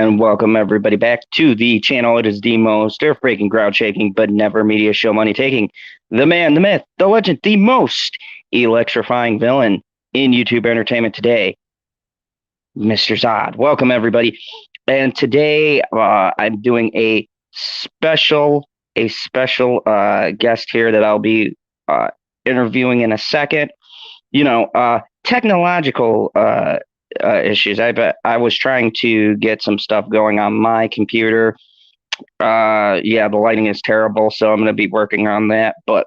And welcome everybody back to the channel. It is the most earth-breaking, ground-shaking, but never media show money-taking. The man, the myth, the legend, the most electrifying villain in YouTube entertainment today, Mr. Zod. Welcome everybody. And today I'm doing a special guest here that I'll be interviewing in a second. Technological issues. I was trying to get some stuff going on my computer. Yeah, the lighting is terrible, so I'm going to be working on that. But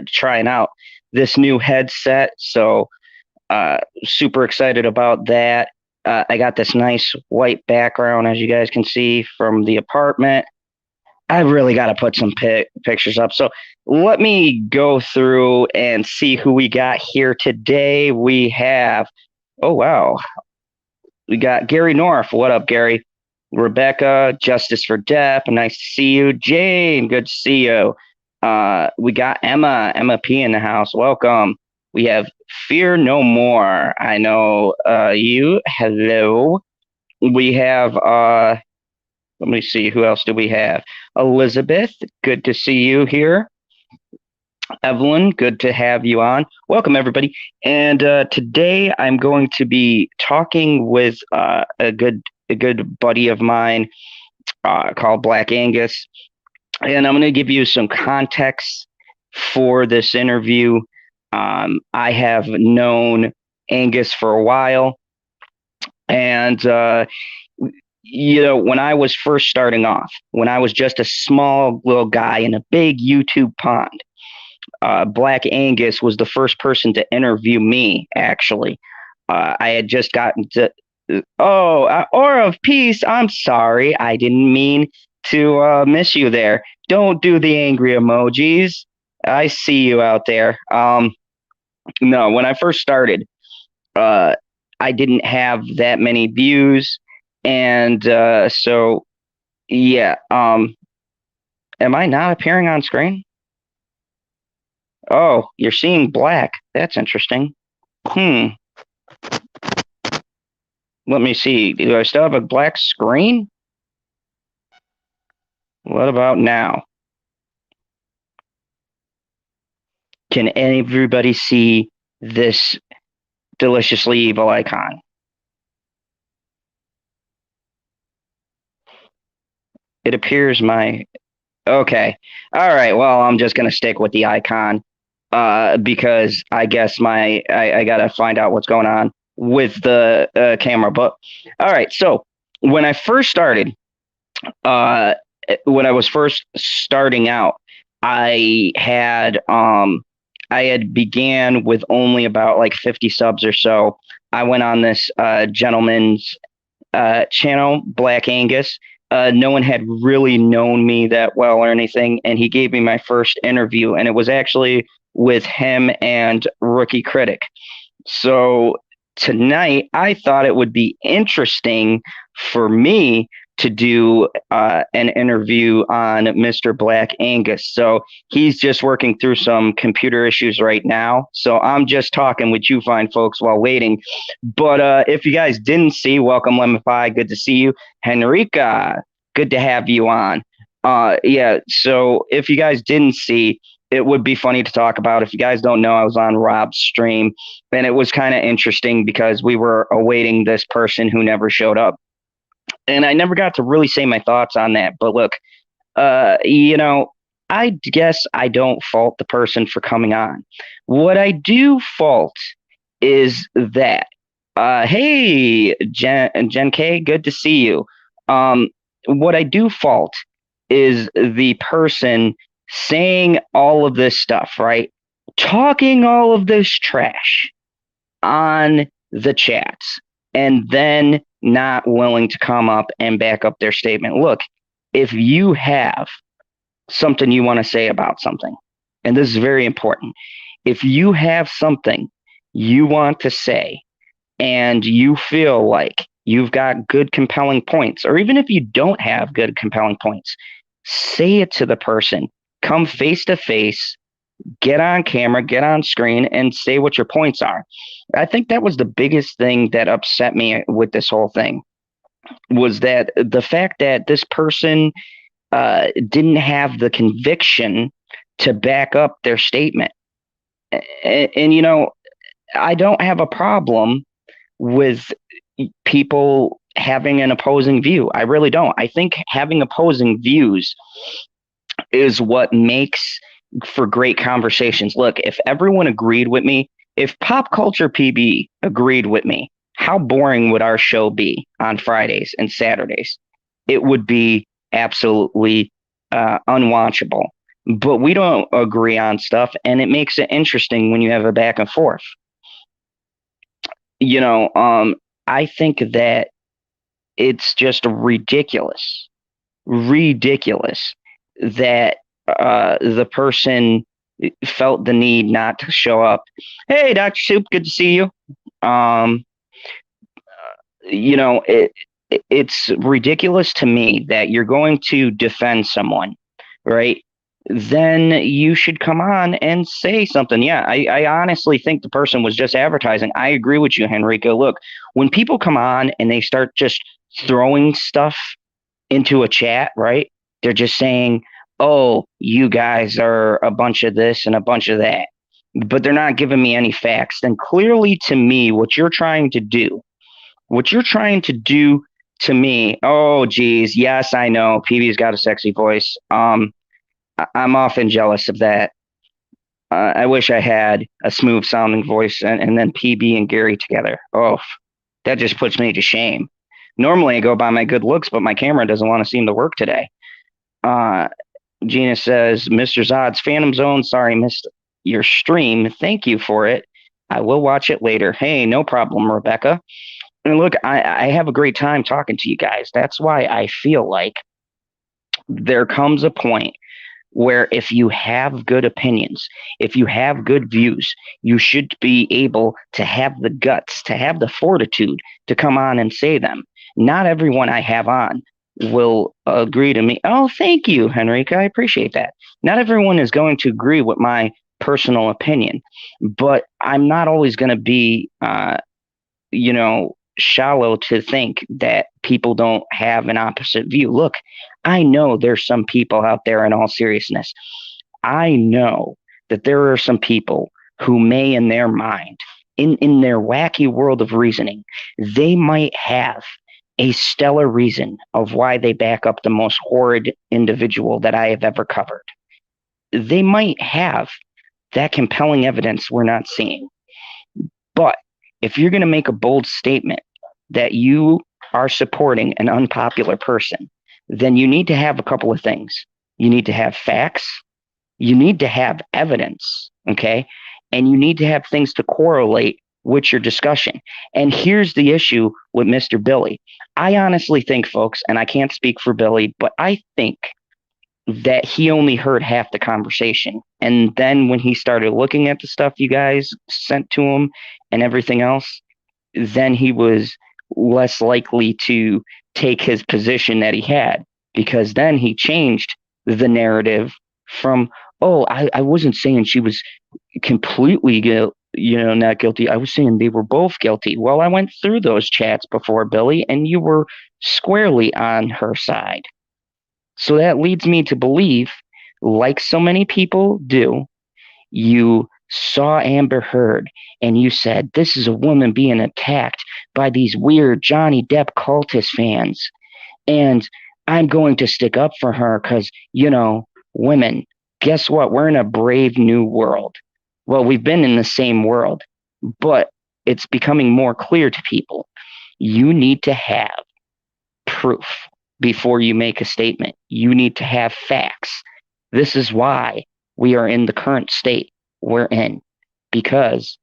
trying out this new headset, so super excited about that. I got this nice white background, as you guys can see from the apartment. I really got to put some pictures up. So let me go through and see who we got here today. We have, oh, wow. We got Gary North. What up, Gary? Rebecca, Justice for Death. Nice to see you. Jane, good to see you. We got Emma P in the house. Welcome. We have Fear No More. I know you. Hello. We have, let me see, who else do we have? Elizabeth, good to see you here. Evelyn, good to have you on. Welcome, everybody. And today I'm going to be talking with a good buddy of mine called Black Angus. And I'm going to give you some context for this interview. I have known Angus for a while. And, when I was first starting off, when I was just a small little guy in a big YouTube pond, Black Angus was the first person to interview me, actually. I had just gotten to, Aura of Peace, I'm sorry. I didn't mean to miss you there. Don't do the angry emojis. I see you out there. No, when I first started, I didn't have that many views. And so, yeah. Am I not appearing on screen? Oh, you're seeing black. That's interesting. Let me see. Do I still have a black screen? What about now? Can everybody see this deliciously evil icon? It appears okay. All right. Well, I'm just going to stick with the icon. Because I guess I gotta find out what's going on with the camera. But all right, so when I first started, when I was first starting out, I had began with only about like 50 subs or so. I went on this gentleman's channel, Black Angus. No one had really known me that well or anything, and he gave me my first interview, and it was actually with him and Rookie Critic. So tonight, I thought it would be interesting for me to do an interview on Mr. Black Angus. So he's just working through some computer issues right now. So I'm just talking with you fine folks while waiting. But if you guys didn't see, welcome Lemon Pie. Good to see you. Henrika, good to have you on. Yeah, so if you guys didn't see, it would be funny to talk about. If you guys don't know, I was on Rob's stream, and it was kind of interesting because we were awaiting this person who never showed up. And I never got to really say my thoughts on that. But look, I guess I don't fault the person for coming on. What I do fault is that, hey, Jen K, good to see you. What I do fault is the person saying all of this stuff, right? Talking all of this trash on the chats and then not willing to come up and back up their statement. Look, if you have something you want to say about something, and this is very important, if you have something you want to say and you feel like you've got good, compelling points, or even if you don't have good, compelling points, say it to the person. Come face to face, get on camera, get on screen, and say what your points are. I think that was the biggest thing that upset me with this whole thing. was that the fact that this person didn't have the conviction to back up their statement. And, you know, I don't have a problem with people having an opposing view. I really don't. I think having opposing views is what makes for great conversations. Look, if everyone agreed with me, if Pop Culture PB agreed with me, how boring would our show be on Fridays and Saturdays? It would be absolutely unwatchable. But we don't agree on stuff, and it makes it interesting when you have a back and forth. You know, I think that it's just ridiculous that the person felt the need not to show up. Hey, Dr. Soup, good to see you. Um, you know, it's ridiculous to me that you're going to defend someone, right? Then you should come on and say something. Yeah, I honestly think the person was just advertising. I agree with you, Henrico. Look, when people come on and they start just throwing stuff into a chat, right? They're just saying, oh, you guys are a bunch of this and a bunch of that. But they're not giving me any facts. Then clearly to me, what you're trying to do to me, oh, geez, yes, I know. PB's got a sexy voice. I'm often jealous of that. I wish I had a smooth sounding voice and then PB and Gary together. Oh, that just puts me to shame. Normally I go by my good looks, but my camera doesn't want to seem to work today. Uh, Gina says, Mr. Zod's Phantom Zone. Sorry, missed your stream. Thank you for it. I will watch it later. Hey, no problem, Rebecca. And look, I have a great time talking to you guys. That's why I feel like there comes a point where if you have good opinions, if you have good views, you should be able to have the guts, to have the fortitude to come on and say them. Not everyone I have on will agree to me. Oh, thank you, Henrique. I appreciate that. Not everyone is going to agree with my personal opinion, but I'm not always going to be, shallow to think that people don't have an opposite view. Look, I know there's some people out there, in all seriousness. I know that there are some people who may, in their mind, in their wacky world of reasoning, they might have a stellar reason of why they back up the most horrid individual that I have ever covered. They might have that compelling evidence we're not seeing. But if you're going to make a bold statement that you are supporting an unpopular person, then you need to have a couple of things. You need to have facts, you need to have evidence, okay? And you need to have things to correlate with your discussion. And here's the issue with Mr. Billy. I honestly think, folks, and I can't speak for Billy, but I think that he only heard half the conversation. And then when he started looking at the stuff you guys sent to him and everything else, then he was less likely to take his position that he had, because then he changed the narrative from, oh, I wasn't saying she was completely not guilty. I was saying they were both guilty. Well, I went through those chats before, Billy, and you were squarely on her side. So that leads me to believe, like so many people do, you saw Amber Heard and you said, this is a woman being attacked by these weird Johnny Depp cultist fans. And I'm going to stick up for her because, women, guess what? We're in a brave new world. Well, we've been in the same world, but it's becoming more clear to people. You need to have proof before you make a statement. You need to have facts. This is why we are in the current state we're in. Because,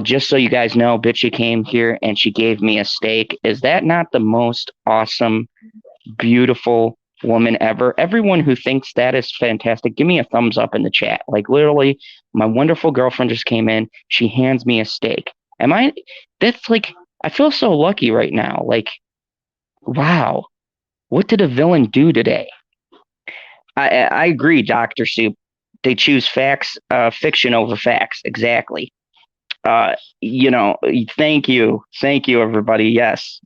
just so you guys know, Bitchy came here and she gave me a steak. Is that not the most awesome, beautiful woman ever? Everyone who thinks that is fantastic, give me a thumbs up in the chat. Like, literally, my wonderful girlfriend just came in. She hands me a steak. That's like, I feel so lucky right now. Like, wow. What did a villain do today? I agree, Dr. Soup. They choose fiction over facts. Exactly. Thank you. Thank you, everybody. Yes.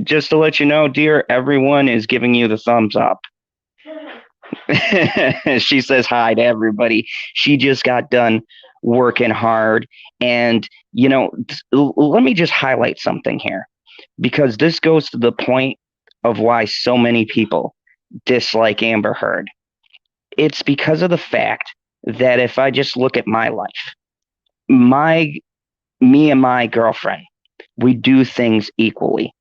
Just to let you know, dear, everyone is giving you the thumbs up. She says hi to everybody. She just got done working hard. And, let me just highlight something here because this goes to the point of why so many people dislike Amber Heard. It's because of the fact that if I just look at my life, my me and my girlfriend, we do things equally.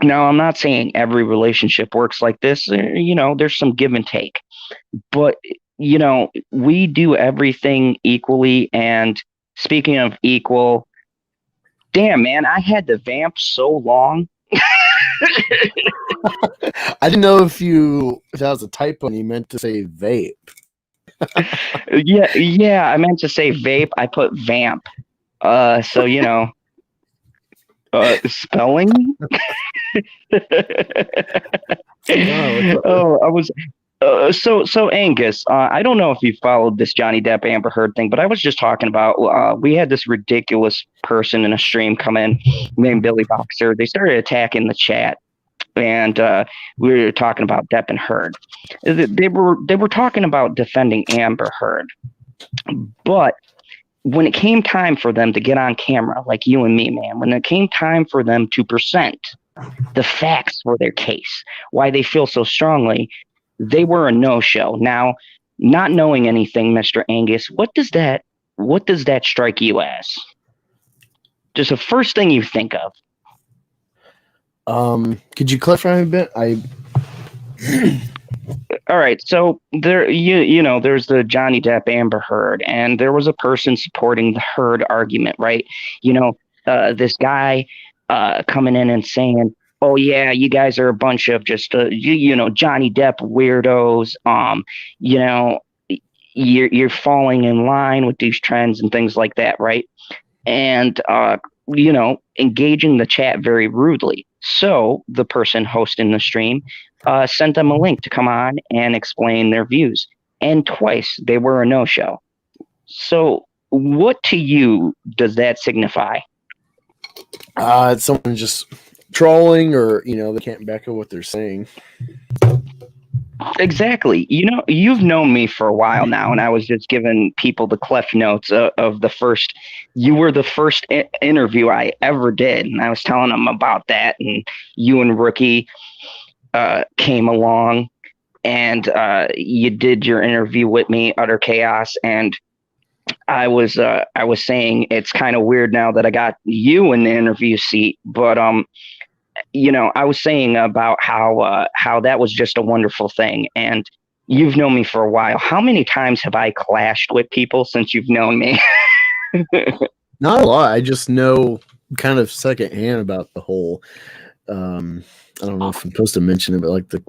Now, I'm not saying every relationship works like this. There's some give and take, but we do everything equally. And speaking of equal, damn man, I had to vamp so long. I didn't know if that was a typo and you meant to say vape. Yeah, I meant to say vape. I put vamp. So spelling. Oh, I was. So Angus, I don't know if you followed this Johnny Depp Amber Heard thing, but I was just talking about. We had this ridiculous person in a stream come in named Billy Boxer. They started attacking the chat, and we were talking about Depp and Heard. They were talking about defending Amber Heard, but when it came time for them to get on camera, like you and me, man, when it came time for them to present the facts for their case, why they feel so strongly, they were a no-show. Now, not knowing anything, Mr. Angus, what does that strike you as? Just the first thing you think of. Could you clarify a bit? All right, so there's the Johnny Depp Amber Heard, and there was a person supporting the Heard argument, right? This guy coming in and saying, "Oh yeah, you guys are a bunch of just Johnny Depp weirdos. You're falling in line with these trends and things like that, right?" And engaging the chat very rudely. So the person hosting the stream sent them a link to come on and explain their views. And twice they were a no-show. So what to you does that signify? It's someone just trolling, or they can't back up what they're saying. Exactly. You've known me for a while now, and I was just giving people the Clef Notes of the first. You were the first interview I ever did, and I was telling them about that. And you and Rookie came along, and you did your interview with me, Utter Chaos, and I was saying it's kind of weird now that I got you in the interview seat, but I was saying about how that was just a wonderful thing. And you've known me for a while. How many times have I clashed with people since you've known me? Not a lot. I just know kind of secondhand about the whole. I don't know if I'm supposed to mention it, but like the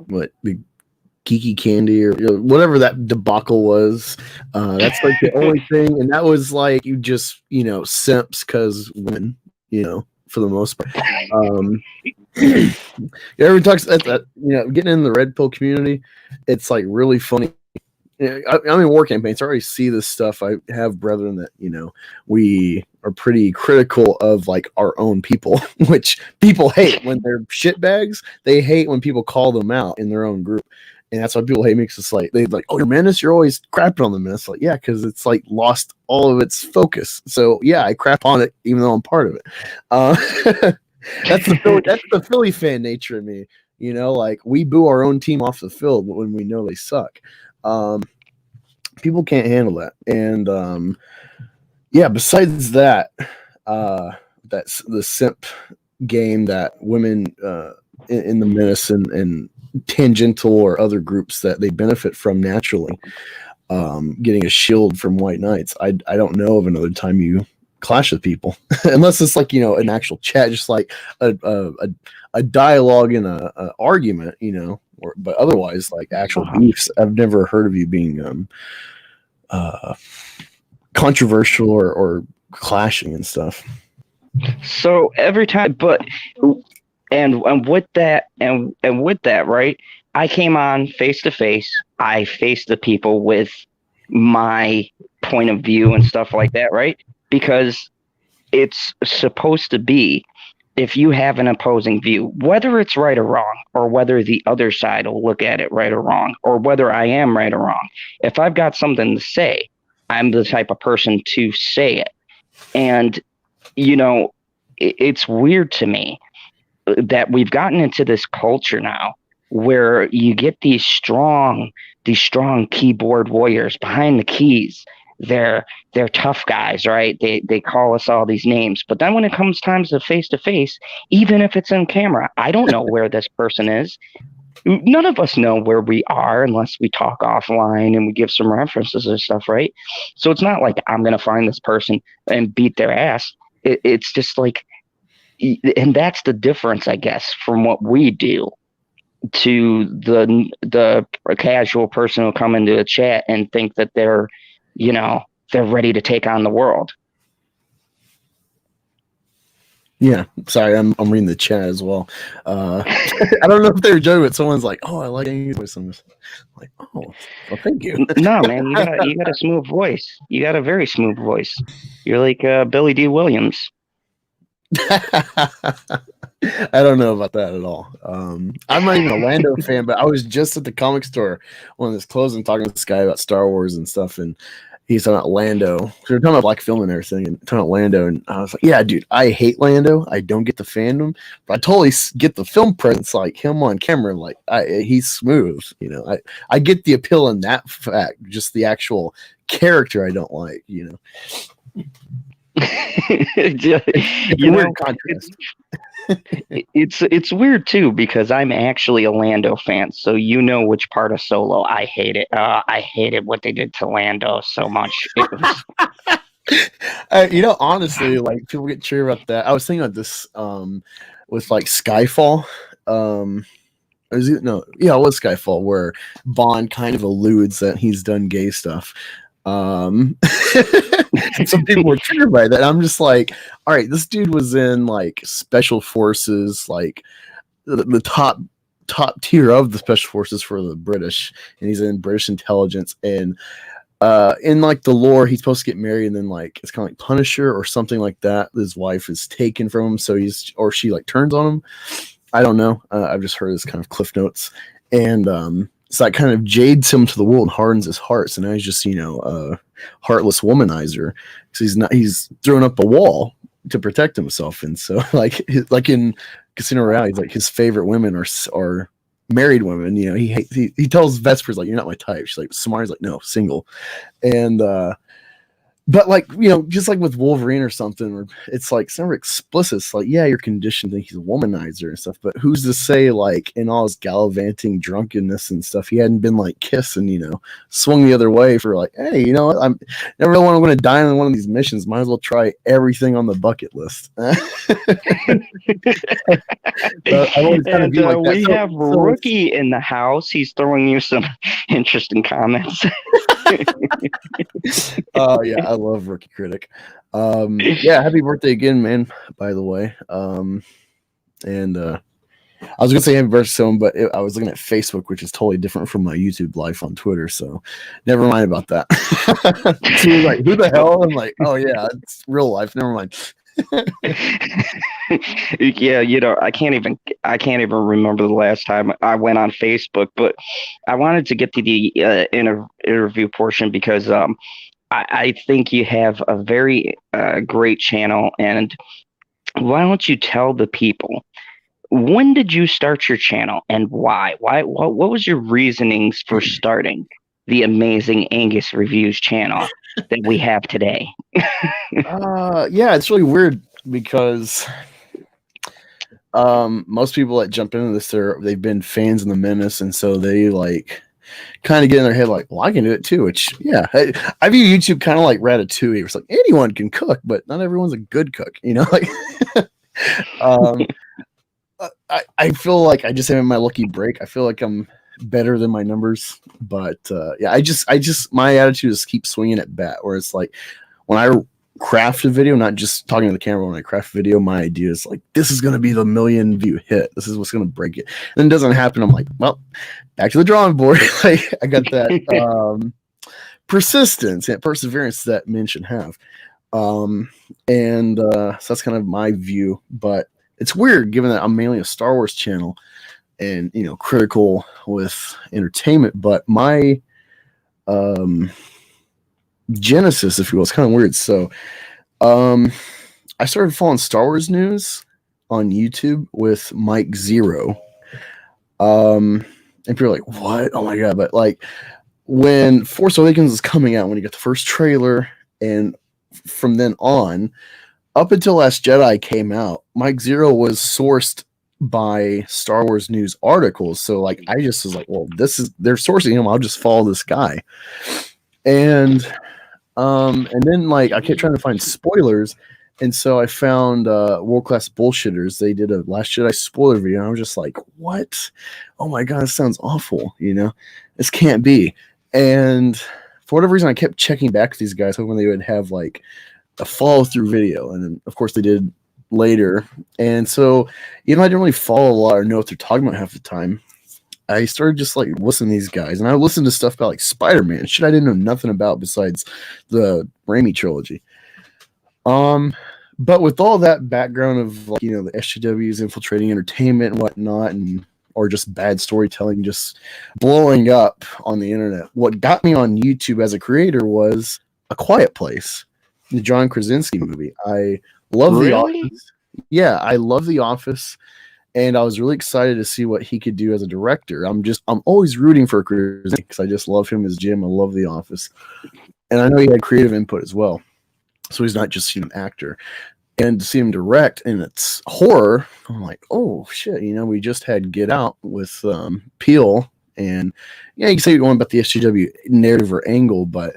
Geeky Candy or whatever that debacle was. That's like the only thing, and that was like you just simps because women, for the most part. Everyone talks about that, getting in the red pill community. It's like really funny. I'm in war campaigns. I already see this stuff. I have brethren that we are pretty critical of like our own people, which people hate when they're shitbags. They hate when people call them out in their own group. And that's why people hate me, because it's like they like, "Oh, you're menace. You're always crapping on the menace." Like, yeah, because it's like lost all of its focus. So yeah, I crap on it even though I'm part of it. That's the Philly fan nature of me. Like we boo our own team off the field when we know they suck. People can't handle that. And yeah, besides that, that's the simp game that women in the menace and tangential or other groups that they benefit from naturally, getting a shield from white knights. I don't know of another time you clash with people unless it's like an actual chat, just like a dialogue and a argument, but otherwise like actual beefs. I've never heard of you being controversial or clashing and stuff. So every time, and with that, right? I came on face to face. I faced the people with my point of view and stuff like that, right? Because it's supposed to be if you have an opposing view, whether it's right or wrong, or whether the other side will look at it right or wrong, or whether I am right or wrong, if I've got something to say, I'm the type of person to say it. And, you know, it's weird to me that we've gotten into this culture now where you get these strong keyboard warriors behind the keys. They're tough guys, right? They call us all these names, but then when it comes times to face, even if it's in camera, I don't know where this person is. None of us know where we are unless we talk offline and we give some references and stuff, right? So it's not like I'm gonna find this person and beat their ass. It's just like, and that's the difference, I guess, from what we do to the casual person who'll come into a chat and think that they're ready to take on the world. Yeah, sorry, I'm reading the chat as well. I don't know if they were joking, but someone's like, "Oh, I like Angus voice." I'm just like, "Oh, well, thank you." No, man, you got a smooth voice. You got a very smooth voice. You're like Billy D. Williams. I don't know about that at all. I'm not even a Lando fan, but I was just at the comic store when it's closed and talking to this guy about Star Wars and stuff, and he's talking about Lando. We were talking about black film and everything, and talking about Lando, and I was like, "Yeah, dude, I hate Lando. I don't get the fandom, but I totally get the film presence, like him on camera. Like, he's smooth. You know, I get the appeal in that fact. Just the actual character, I don't like. You know." You know, it's weird too because I'm actually a Lando fan, so you know which part of Solo I hate it. I hated what they did to Lando so much. It was You know, honestly, like people get cheery about that. I was thinking about this with like Skyfall. Is it, no, yeah, it was Skyfall where Bond kind of alludes that he's done gay stuff. Some people were triggered by that. I'm just like, all right, this dude was in like special forces, like the top tier of the special forces for the British, and he's in British intelligence. And in like the lore, he's supposed to get married, and then like it's kind of like Punisher or something like that. His wife is taken from him, so she like turns on him. I don't know. I've just heard this kind of cliff notes, and so that kind of jades him to the world and hardens his heart. So now he's just, you know, a heartless womanizer because he's throwing up a wall to protect himself. And so like in Casino Royale, he's like his favorite women are married women. You know, he tells Vesper's like, "You're not my type." She's like, Samari's like, "No, single." And but like, you know, just like with Wolverine or something, where it's like it's never explicit. It's like, yeah, you're conditioned to think he's a womanizer and stuff, but who's to say, like, in all his gallivanting drunkenness and stuff, he hadn't been like kissing, you know, swung the other way for like, hey, you know what? I'm never really want to die on one of these missions. Might as well try everything on the bucket list. We have Rookie in the house. He's throwing you some interesting comments. Yeah, I love Rookie Critic. Yeah, happy birthday again, man, by the way. And I was gonna say happy birthday to him, but I was looking at Facebook, which is totally different from my YouTube life on Twitter, so never mind about that. She was like, "Who the hell?" I'm like, "Oh yeah, it's real life, never mind." Yeah, you know, I can't even remember the last time I went on Facebook, but I wanted to get to the interview portion because I think you have a very great channel, and why don't you tell the people, when did you start your channel and why? What was your reasonings for starting the amazing Angus Reviews channel that we have today? Yeah, it's really weird because most people that jump into this, they've been fans of the Menace, and so they like kind of get in their head like, well, I can do it too. Which, yeah, I view YouTube kind of like Ratatouille. It's like anyone can cook, but not everyone's a good cook, you know. Like, I feel like I just am in my lucky break. I feel like I'm better than my numbers, but yeah, I just my attitude is keep swinging at bat. Where it's like when I craft a video, not just talking to the camera, when I craft a video, my idea is like, this is going to be the 1 million view hit. This is what's going to break it. And then it doesn't happen. I'm like, well, back to the drawing board. Like, I got that persistence and perseverance that men should have. So that's kind of my view. But it's weird given that I'm mainly a Star Wars channel and critical with entertainment, but my genesis, if you will, it's kind of weird. So I started following Star Wars news on YouTube with Mike Zero. And people are like, what? Oh my god. But like when Force Awakens was coming out, when you got the first trailer, and from then on, up until Last Jedi came out, Mike Zero was sourced by Star Wars news articles. So like I just was like, well, they're sourcing him, I'll just follow this guy. And then like I kept trying to find spoilers, and so I found World Class Bullshitters. They did a Last Jedi spoiler video, and I was just like, what? Oh my god, this sounds awful, this can't be. And for whatever reason I kept checking back with these guys, hoping they would have like a follow-through video, and then of course they did later. And so I didn't really follow a lot or know what they're talking about half the time. I started just like listening to these guys, and I listened to stuff about like Spider-Man, shit I didn't know nothing about besides the Raimi trilogy. But with all that background of like, the SJWs infiltrating entertainment and whatnot, or just bad storytelling just blowing up on the internet, what got me on YouTube as a creator was A Quiet Place, the John Krasinski movie. I love The Office. Yeah, I love The Office. And I was really excited to see what he could do as a director. I'm always rooting for Krasinski because I just love him as Jim. I love The Office. And I know he had creative input as well. So he's not just an actor. And to see him direct, and it's horror, I'm like, oh shit, we just had Get Out with Peele. And yeah, you can say going about the SJW narrative or angle, but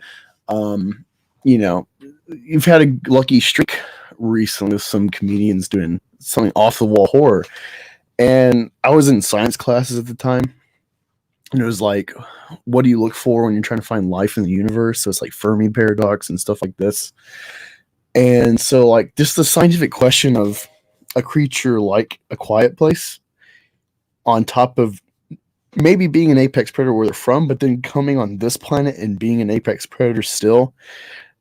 you've had a lucky streak recently with some comedians doing something off the wall horror. And I was in science classes at the time, and it was like, what do you look for when you're trying to find life in the universe? So it's like Fermi paradox and stuff like this. And so like just the scientific question of a creature like A Quiet Place on top of maybe being an apex predator where they're from, but then coming on this planet and being an apex predator still,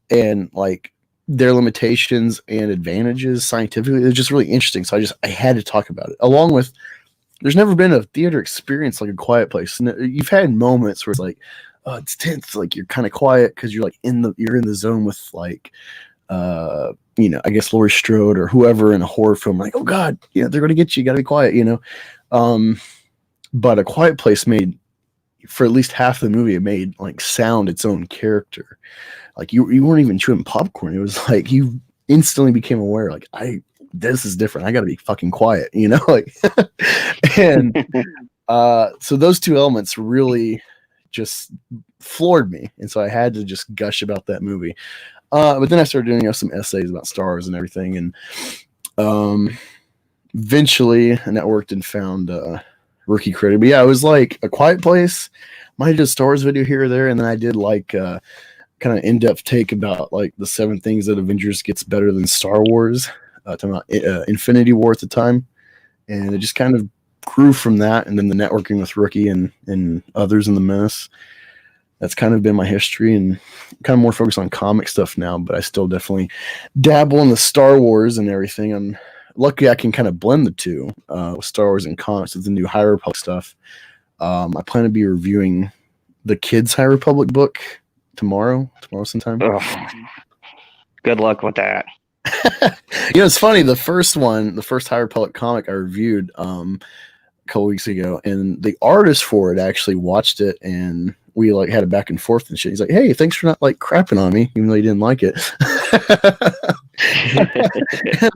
and like their limitations and advantages scientifically, it's just really interesting. So I had to talk about it. Along with, there's never been a theater experience like A Quiet Place. You've had moments where it's like, oh, it's tense, like you're kind of quiet because you're like you're in the zone with like I guess Laurie Strode or whoever in a horror film, like, oh god, they're gonna get you, gotta be quiet, but A Quiet Place made, for at least half the movie, it made like sound its own character. Like you weren't even chewing popcorn. It was like you instantly became aware, like, this is different. I gotta be fucking quiet, like and so those two elements really just floored me. And so I had to just gush about that movie. But then I started doing some essays about Star Wars and everything, and eventually I networked and found Rookie Critic. But yeah, it was like A Quiet Place. Might have did a Star Wars video here or there, and then I did like kind of in-depth take about like the 7 things that Avengers gets better than Star Wars. Talking about Infinity War at the time, and it just kind of grew from that. And then the networking with Rookie and others in the mess. That's kind of been my history, and kind of more focused on comic stuff now, but I still definitely dabble in the Star Wars and everything. I'm lucky I can kind of blend the two with Star Wars and comics with the new High Republic stuff. I plan to be reviewing the kids' High Republic book tomorrow sometime. Ugh. Good luck with that. It's funny. The first High Republic comic I reviewed a couple weeks ago, and the artist for it actually watched it, and we like had a back and forth and shit. He's like, "Hey, thanks for not like crapping on me, even though you didn't like it."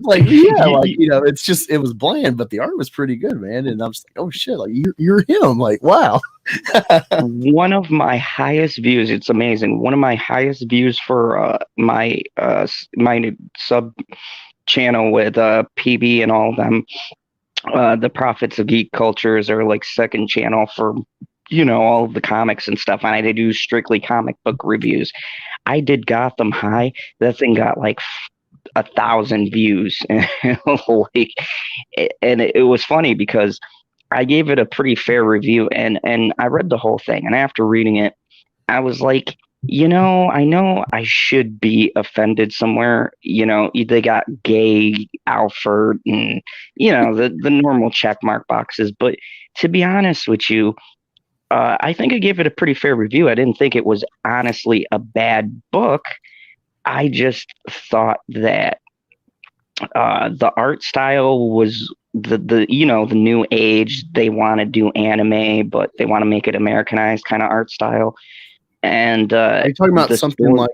Like, yeah, like it's just, it was bland, but the art was pretty good, man. And I'm just like, oh shit, like you're him, like wow. One of my highest views, it's amazing. One of my highest views for my sub channel with PB and all of them, the Prophets of Geek Cultures, are like second channel for all of the comics and stuff, and I did do strictly comic book reviews. I did Gotham High. That thing got like 1,000 views. Like, and it was funny because I gave it a pretty fair review, and I read the whole thing, and after reading it, I was like, I know I should be offended somewhere. They got gay Alfred and, the normal check mark boxes. But to be honest with you, I think I gave it a pretty fair review. I didn't think it was honestly a bad book. I just thought that the art style was the new age. They want to do anime, but they want to make it Americanized kind of art style. And Are you talking about the something story,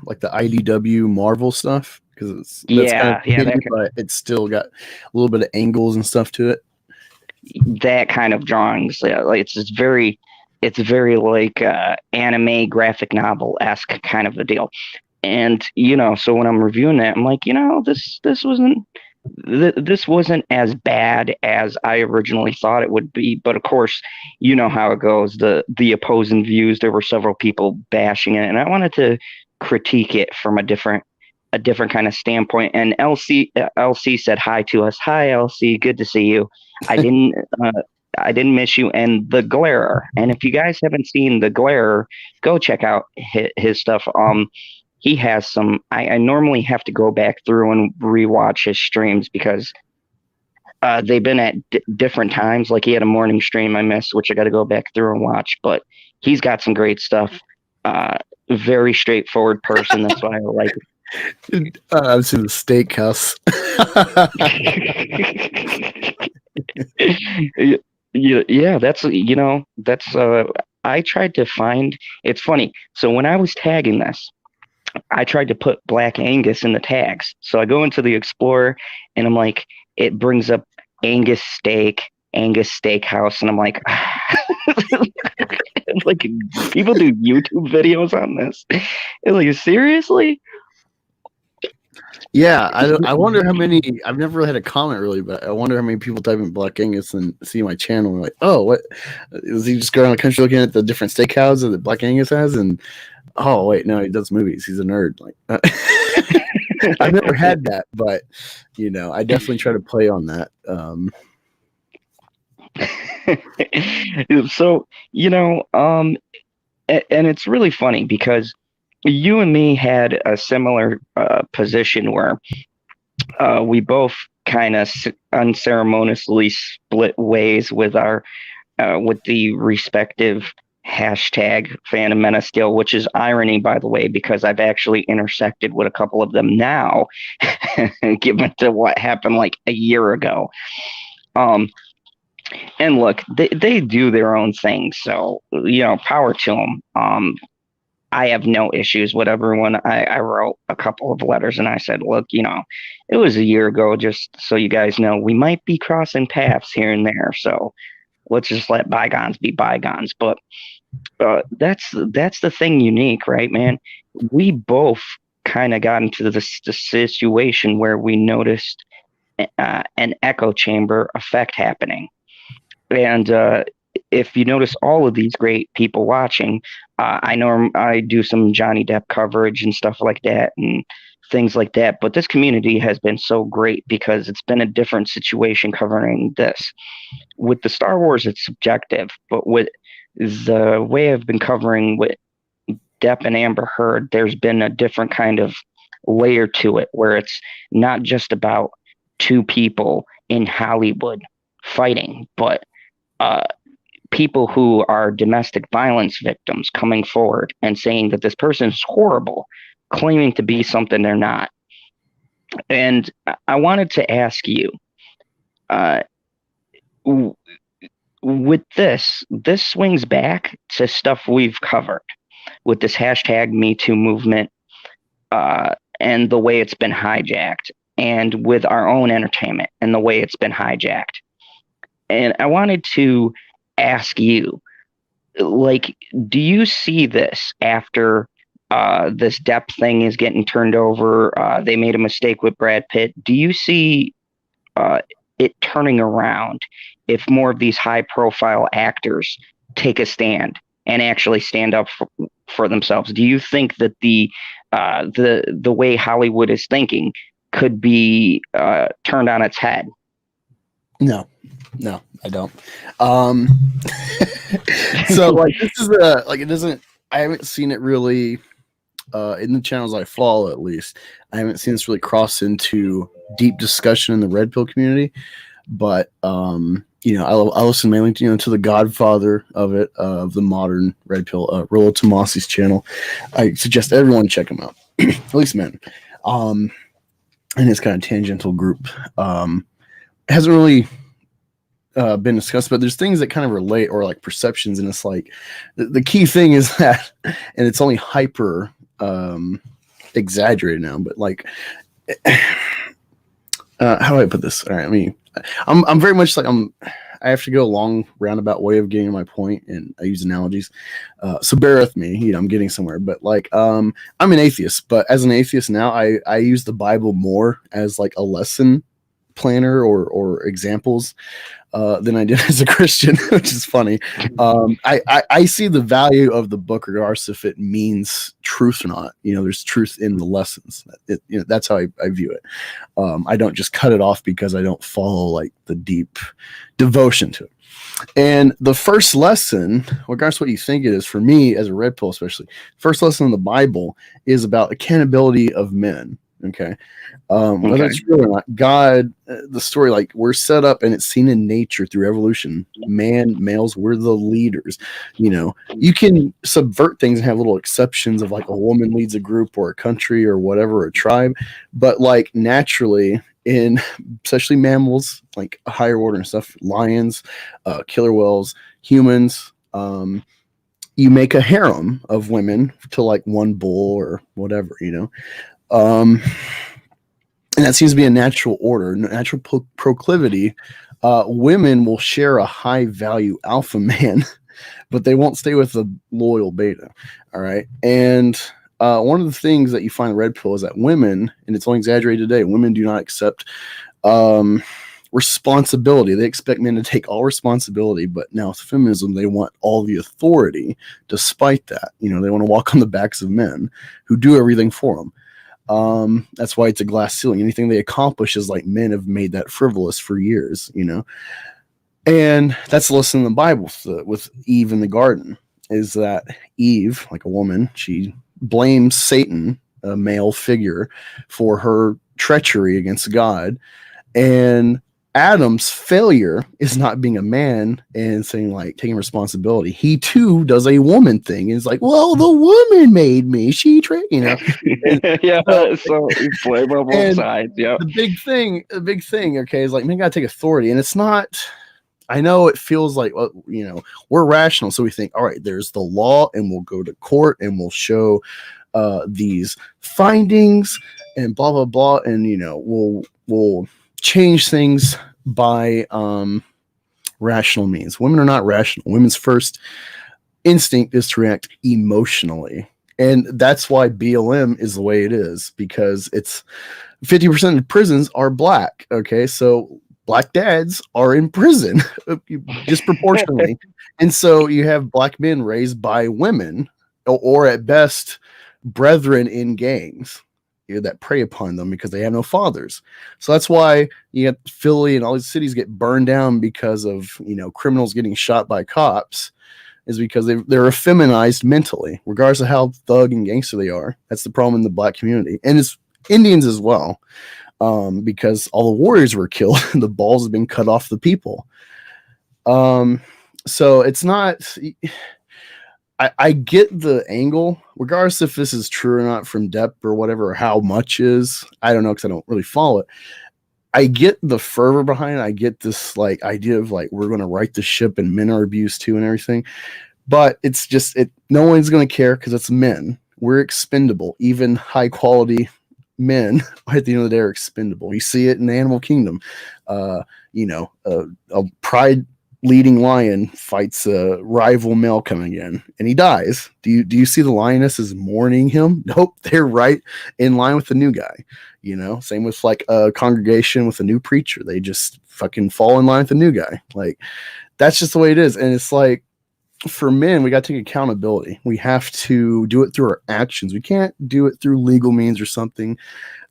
like the IDW Marvel stuff? Because that's kind of yeah, hidden, but it's still got a little bit of angles and stuff to it. that kind of drawings. Like it's very like anime graphic novel esque kind of a deal. And so when I'm reviewing that, I'm like, this wasn't as bad as I originally thought it would be. But of course, you know how it goes. The opposing views. There were several people bashing it, and I wanted to critique it from a different kind of standpoint. And LC said hi to us. Hi, LC. Good to see you. I didn't. I didn't miss you. And the Glarer. And if you guys haven't seen the Glarer, go check out his stuff. He has some. I normally have to go back through and rewatch his streams because they've been at different times. Like he had a morning stream I missed, which I got to go back through and watch. But he's got some great stuff. Very straightforward person. That's why I like. I've seen the steakhouse. Yeah, that's I tried to find. It's funny. So when I was tagging this, I tried to put Black Angus in the tags. So I go into the Explorer and I'm like, it brings up Angus Steak, Angus Steakhouse, and I'm like, like people do YouTube videos on this. And like, seriously? Yeah, I wonder how many. I've never really had a comment really, but I wonder how many people type in Black Angus and see my channel and like, oh, what is he just going around the country looking at the different steakhouses that Black Angus has? And oh wait, no, he does movies. He's a nerd. Like, I've never had that, but I definitely try to play on that. So, and it's really funny because you and me had a similar position where we both kind of unceremoniously split ways with our with the respective hashtag Phantom Menace deal, which is irony, by the way, because I've actually intersected with a couple of them now, given to what happened like a year ago. Um, and look, they do their own thing, so power to them. I have no issues with everyone. I wrote a couple of letters and I said, look, it was a year ago, just so you guys know, we might be crossing paths here and there. So let's just let bygones be bygones. But that's the thing unique, right, man? We both kind of got into the situation where we noticed an echo chamber effect happening. And if you notice all of these great people watching, I know I do some Johnny Depp coverage and stuff like that and things like that. But this community has been so great because it's been a different situation covering this. With the Star Wars, it's subjective, but with the way I've been covering with Depp and Amber Heard, there's been a different kind of layer to it where it's not just about two people in Hollywood fighting, but people who are domestic violence victims coming forward and saying that this person is horrible, claiming to be something they're not. And I wanted to ask you, uh, with this swings back to stuff we've covered with this hashtag Me Too movement and the way it's been hijacked, and with our own entertainment and the way it's been hijacked. And I wanted to ask you, like, do you see this after this depth thing is getting turned over? They made a mistake with Brad Pitt. Do you see uh, it turning around if more of these high-profile actors take a stand and actually stand up for themselves? Do you think that the way Hollywood is thinking could be turned on its head? No, I don't. So like this is like it doesn't I haven't seen it really in the channels I follow, at least. I haven't seen this really cross into deep discussion in the red pill community. But I listen mainly to the godfather of it, of the modern red pill, Rollo Tomasi's channel. I suggest everyone check him out, at least men. And his kind of tangential group hasn't really been discussed, but there's things that kind of relate, or like perceptions, and it's like the key thing is that, and it's only hyper exaggerated now, but like how do I put this? All right, I mean, I'm very much like I have to go a long roundabout way of getting my point, and I use analogies. So bear with me, I'm getting somewhere. But like, I'm an atheist, but as an atheist now, I use the Bible more as like a lesson planner or examples than I did as a Christian, which is funny. I see the value of the book regardless if it means truth or not. There's truth in the lessons. That's how I view it. I don't just cut it off because I don't follow like the deep devotion to it. And the first lesson, regardless of what you think it is, for me as a red pill especially, first lesson in the Bible is about accountability of men. Okay. Whether it's real or not, God, the story, like we're set up and it's seen in nature through evolution. Males, we're the leaders. You can subvert things and have little exceptions of like a woman leads a group or a country or whatever, a tribe. But like naturally, in especially mammals, like a higher order and stuff, lions, killer whales, humans, you make a harem of women to like one bull or whatever, and that seems to be a natural order, natural proclivity. Women will share a high value alpha man, but they won't stay with the loyal beta. All right. And one of the things that you find in red pill is that women, and it's only exaggerated today, women do not accept responsibility. They expect men to take all responsibility, but now with feminism, they want all the authority despite that. They want to walk on the backs of men who do everything for them. That's why it's a glass ceiling. Anything they accomplish is like men have made that frivolous for years, and that's the lesson in the Bible with Eve in the garden, is that Eve, like a woman, she blames Satan, a male figure, for her treachery against God, and Adam's failure is not being a man and saying like taking responsibility. He too does a woman thing. And it's like, well, the woman made me. She Yeah, so you blame on both sides. Yeah. The big thing, okay, is like man gotta take authority. And it's not, I know it feels like we're rational, so we think, all right, there's the law, and we'll go to court and we'll show these findings and blah blah blah, and we'll change things by rational means. Women are not rational. Women's first instinct is to react emotionally. And that's why BLM is the way it is, because it's 50% of prisons are black. Okay. So black dads are in prison disproportionately. And so you have black men raised by women, or at best brethren in gangs that prey upon them because they have no fathers. So that's why you get Philly and all these cities get burned down because of criminals getting shot by cops, is because they're effeminized mentally, regardless of how thug and gangster they are. That's the problem in the black community, and it's Indians as well, because all the warriors were killed and the balls have been cut off the people. So it's not. I get the angle, regardless if this is true or not from depth or whatever, or how much is. I don't know, because I don't really follow it. I get the fervor behind it. I get this like idea of like we're going to right the ship and men are abused too and everything. But it's just no one's going to care because it's men. We're expendable. Even high quality men at the end of the day are expendable. You see it in the animal kingdom. A pride leading lion fights a rival male coming in and he dies. Do you see the lionesses mourning him? Nope. They're right in line with the new guy. Same with like a congregation with a new preacher. They just fucking fall in line with the new guy. Like that's just the way it is. And it's like, for men, we got to take accountability. We have to do it through our actions. We can't do it through legal means or something.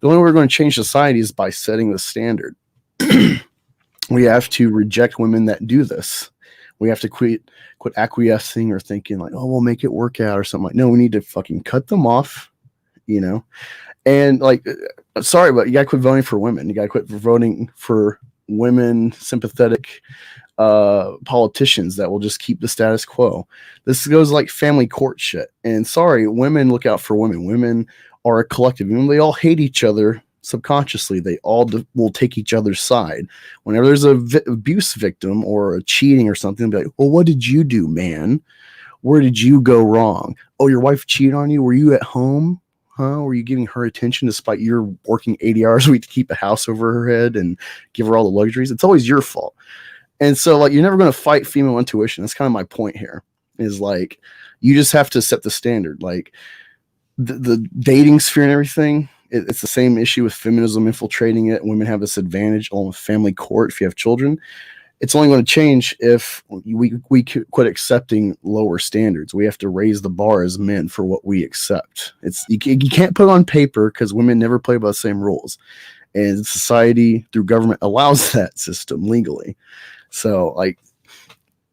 The only way we're going to change society is by setting the standard. We have to reject women that do this. We have to quit acquiescing or thinking like, oh, we'll make it work out or something. Like, no, we need to fucking cut them off, you know. And like, sorry, but you gotta quit voting for women. You gotta quit voting for women sympathetic politicians that will just keep the status quo. This goes like family court shit. And sorry, women, look out for women. Women are a collective. Even though they all hate each other subconsciously, they all will take each other's side. Whenever there's a abuse victim or a cheating or something, they'll be like, well, what did you do, man? Where did you go wrong? Oh, your wife cheated on you? Were you at home? Huh? Were you giving her attention despite you're working 80 hours a week to keep a house over her head and give her all the luxuries? It's always your fault. And so, like, you're never going to fight female intuition. That's kind of my point here. Is like, you just have to set the standard. Like, the dating sphere and everything, it's the same issue with feminism infiltrating it. Women have this advantage along with family court if you have children. It's only going to change if we quit accepting lower standards. We have to raise the bar as men for what we accept. You can't put it on paper because women never play by the same rules. And society, through government, allows that system legally. So, like,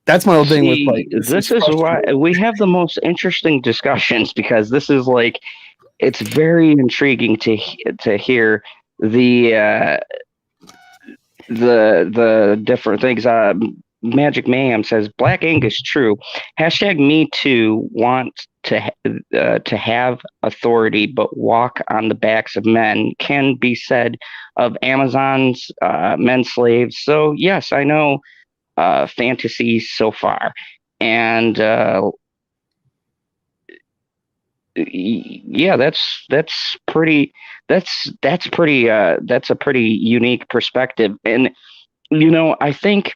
that's my whole thing with, like, this is why we have the most interesting discussions, because this is like, it's very intriguing to hear the different things. Magic Mayhem says Black Angus true. Hashtag me too want to have authority but walk on the backs of men can be said of Amazon's men slaves. So yes, I know fantasies so far, and yeah, that's pretty that's a pretty unique perspective. And I think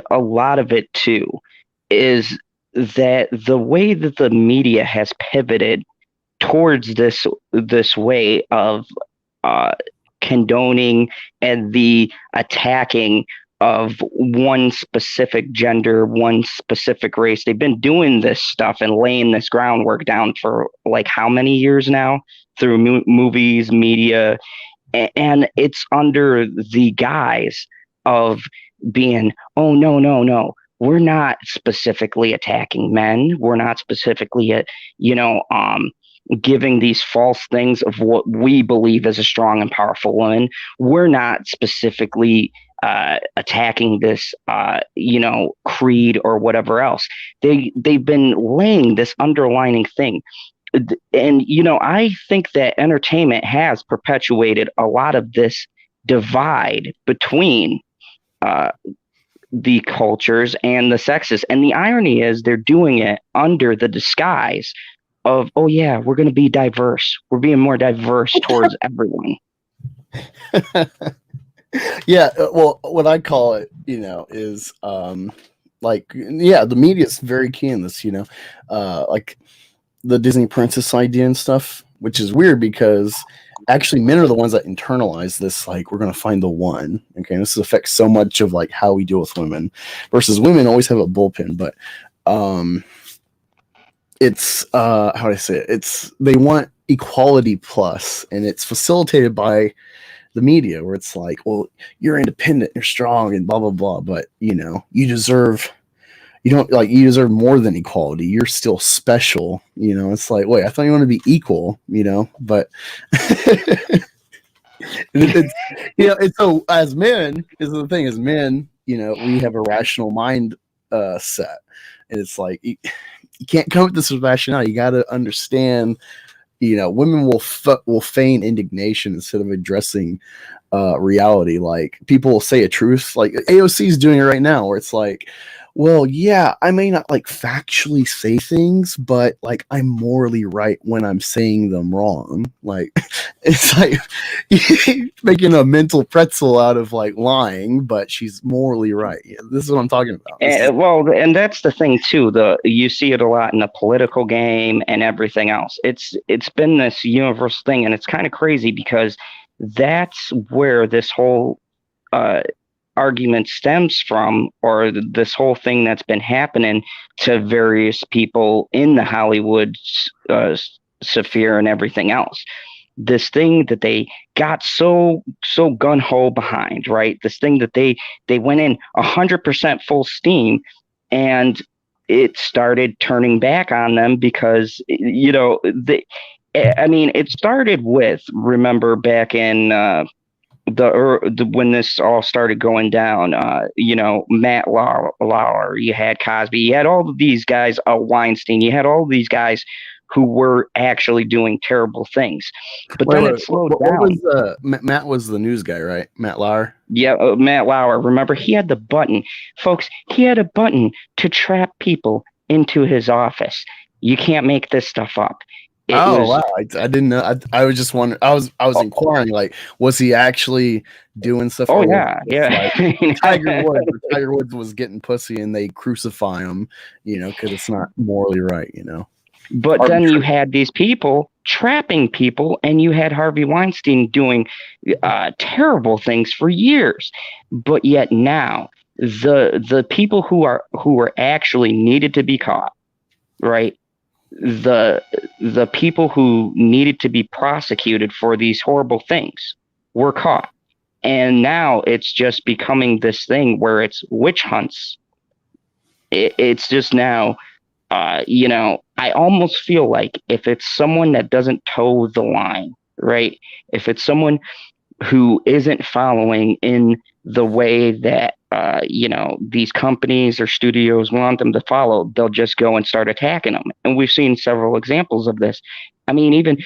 a lot of it too is that the way that the media has pivoted towards this way of condoning and the attacking of one specific gender, one specific race. They've been doing this stuff and laying this groundwork down for like how many years now through movies, media, and it's under the guise of being, oh, no, we're not specifically attacking men. We're not specifically, giving these false things of what we believe is a strong and powerful woman. We're not specifically attacking this, creed or whatever else. They've been laying this underlining thing. And, I think that entertainment has perpetuated a lot of this divide between the cultures and the sexes. And the irony is they're doing it under the disguise of, oh, yeah, we're going to be diverse. We're being more diverse towards everyone. Yeah, well, what I call it, is the media is very key in this, like the Disney princess idea and stuff, which is weird because actually men are the ones that internalize this, like, we're going to find the one. Okay, this affects so much of like how we deal with women versus women always have a bullpen, but it's how do I say it? They want equality plus, and it's facilitated by the media where it's like, well, you're independent, you're strong, and blah blah blah, but you deserve more than equality. You're still special. It's like, wait, I thought you want to be equal. But it's so as men is the thing. As men, we have a rational mind set, and it's like you can't come with this with rationality. You got to understand. Women will feign indignation instead of addressing reality. Like, people will say a truth, like AOC is doing it right now, where it's like, well, yeah, I may not like factually say things, but like I'm morally right when I'm saying them wrong. Like, it's like making a mental pretzel out of like lying, but she's morally right. Yeah, this is what I'm talking about. And that's the thing too. You see it a lot in the political game and everything else. It's been this universal thing, and it's kind of crazy because that's where this whole argument stems from, or this whole thing that's been happening to various people in the Hollywood sphere and everything else. this thing that they got so gun ho behind, right? This thing that they went in 100% full steam, and it started turning back on them because I mean, it started with, remember back in when this all started going down, Matt Lauer, you had Cosby, you had all of these guys, Weinstein, you had all of these guys who were actually doing terrible things. But then it slowed down. What was Matt was the news guy, right? Matt Lauer. Yeah, Matt Lauer. Remember, he had the button, folks. He had a button to trap people into his office. You can't make this stuff up. Wow! I didn't know. I was just wondering. I was inquiring, like, was he actually doing stuff? Oh yeah, yeah. Like Tiger Woods was getting pussy, and they crucify him, because it's not morally right, But then you had these people trapping people, and you had Harvey Weinstein doing terrible things for years. But yet now, the people who are actually needed to be caught, right? The people who needed to be prosecuted for these horrible things were caught. And now it's just becoming this thing where it's witch hunts. It's just now, I almost feel like if it's someone that doesn't toe the line, right? If it's someone who isn't following in the way that these companies or studios want them to follow, they'll just go and start attacking them. And we've seen several examples of this. I mean, even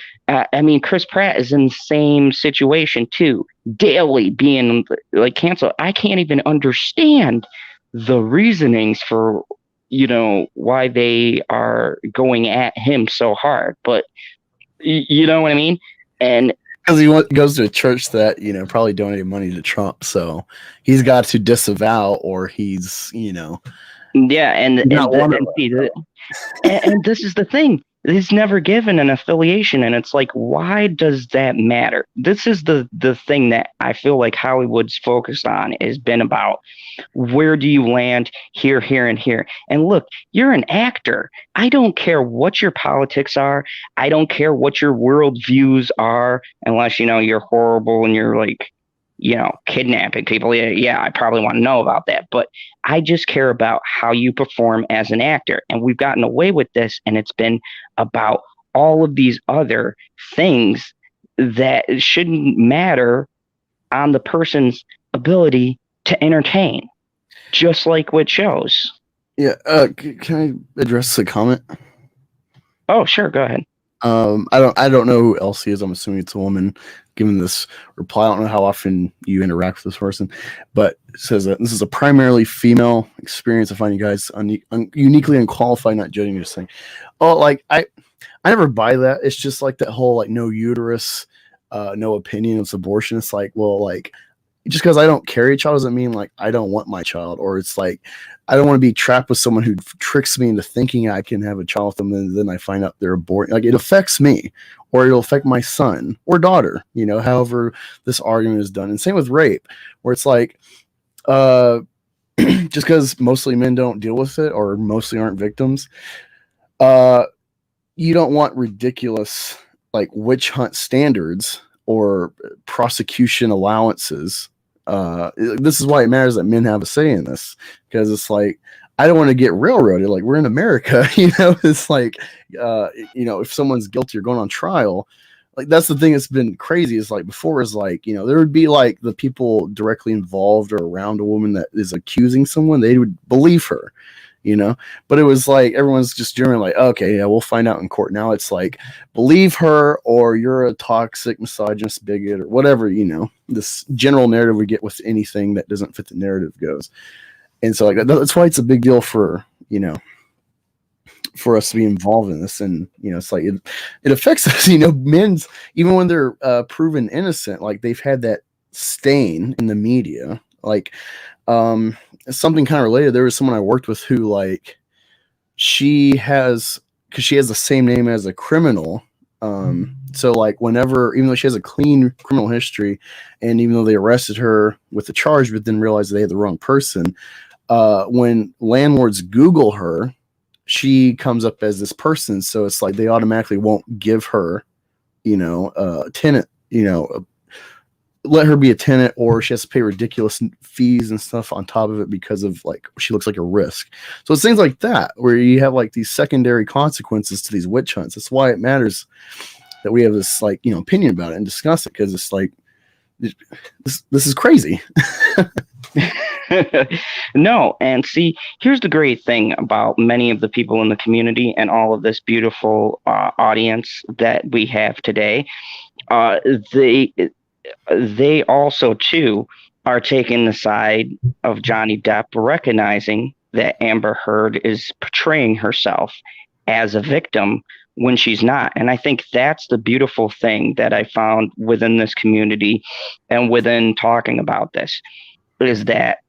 Chris Pratt is in the same situation too, daily being like canceled. I can't even understand the reasonings for why they are going at him so hard, but you know what I mean? And because he goes to a church that probably donated money to Trump, so he's got to disavow, or he's yeah, and this is the thing. He's never given an affiliation, and it's like, why does that matter? This is the thing that I feel like Hollywood's focused on has been about. Where do you land here, and here? And look, you're an actor. I don't care what your politics are. I don't care what your world views are, unless you're horrible and you're like, kidnapping people. Yeah, I probably want to know about that. But I just care about how you perform as an actor. And we've gotten away with this, and it's been about all of these other things that shouldn't matter on the person's ability to entertain, just like with shows. Yeah. Can I address the comment? Oh, sure. Go ahead. I don't know who Elsie is. I'm assuming it's a woman giving this reply. I don't know how often you interact with this person, but it says that this is a primarily female experience. I find you guys uniquely unqualified, not judging, just saying. Oh, like I never buy that. It's just like that whole like no uterus, no opinion. It's abortion. It's like, well, like just because I don't carry a child doesn't mean like I don't want my child, or it's like I don't want to be trapped with someone who tricks me into thinking I can have a child with them, and then I find out they're aborting. Like it affects me, or it'll affect my son or daughter. However this argument is done, and same with rape, where it's like, just because mostly men don't deal with it or mostly aren't victims, you don't want ridiculous like witch hunt standards or prosecution allowances. This is why it matters that men have a say in this, because it's like I don't want to get railroaded. Like we're in America, It's like if someone's guilty or going on trial, like that's the thing that's been crazy. Is like before is like there would be like the people directly involved or around a woman that is accusing someone, they would believe her. But it was like everyone's just generally like, okay, yeah, we'll find out in court. Now it's like, believe her or you're a toxic misogynist bigot or whatever, this general narrative we get with anything that doesn't fit the narrative goes. And so like that's why it's a big deal for for us to be involved in this. And it's like it affects us. Men's, even when they're proven innocent, like they've had that stain in the media. Like something kind of related, there was someone I worked with who like because she has the same name as a criminal, so like whenever, even though she has a clean criminal history, and even though they arrested her with the charge but then realized they had the wrong person, when landlords Google her, she comes up as this person, so it's like they automatically won't give her tenant, let her be a tenant, or she has to pay ridiculous fees and stuff on top of it because of like she looks like a risk. So it's things like that where you have like these secondary consequences to these witch hunts. That's why it matters that we have this like opinion about it and discuss it, because it's like this is crazy. No, and see, here's the great thing about many of the people in the community and all of this beautiful audience that we have today. Uh, they they also too are taking the side of Johnny Depp, recognizing that Amber Heard is portraying herself as a victim when she's not. And I think that's the beautiful thing that I found within this community and within talking about this, is that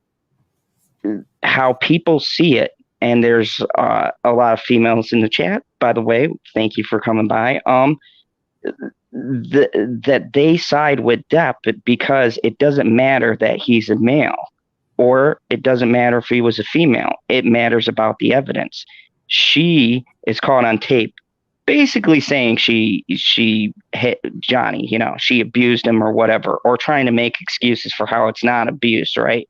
how people see it. And there's a lot of females in the chat, by the way. Thank you for coming by. That they side with Depp because it doesn't matter that he's a male, or it doesn't matter if he was a female. It matters about the evidence. She is caught on tape basically saying she hit Johnny, she abused him or whatever, or trying to make excuses for how it's not abuse, right?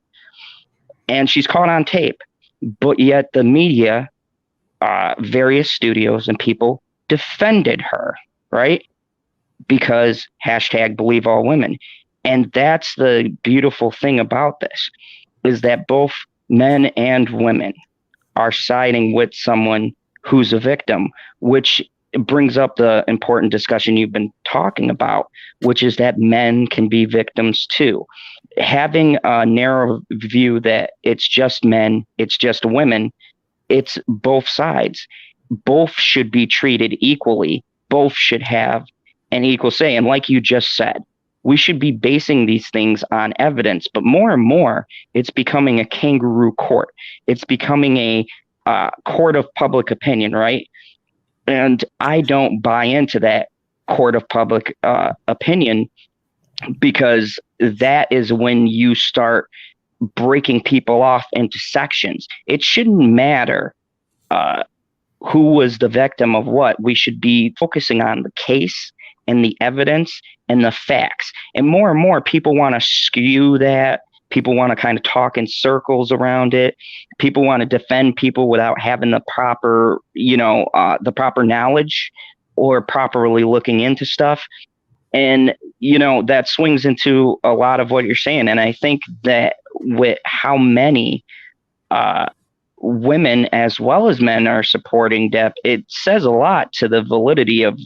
And she's caught on tape, but yet the media, various studios and people defended her, right? Because hashtag believe all women. And that's the beautiful thing about this, is that both men and women are siding with someone who's a victim, which brings up the important discussion you've been talking about, which is that men can be victims too. Having a narrow view that it's just men, it's just women, it's both sides. Both should be treated equally. Both should have an equal say. And like you just said, we should be basing these things on evidence. But more and more, it's becoming a kangaroo court. It's becoming a court of public opinion, right? And I don't buy into that court of public opinion, because that is when you start breaking people off into sections. It shouldn't matter who was the victim of what. We should be focusing on the case and the evidence and the facts. And more people want to skew that. People want to kind of talk in circles around it. People want to defend people without having the proper, the proper knowledge or properly looking into stuff. And, that swings into a lot of what you're saying. And I think that with how many women as well as men are supporting Depp, it says a lot to the validity of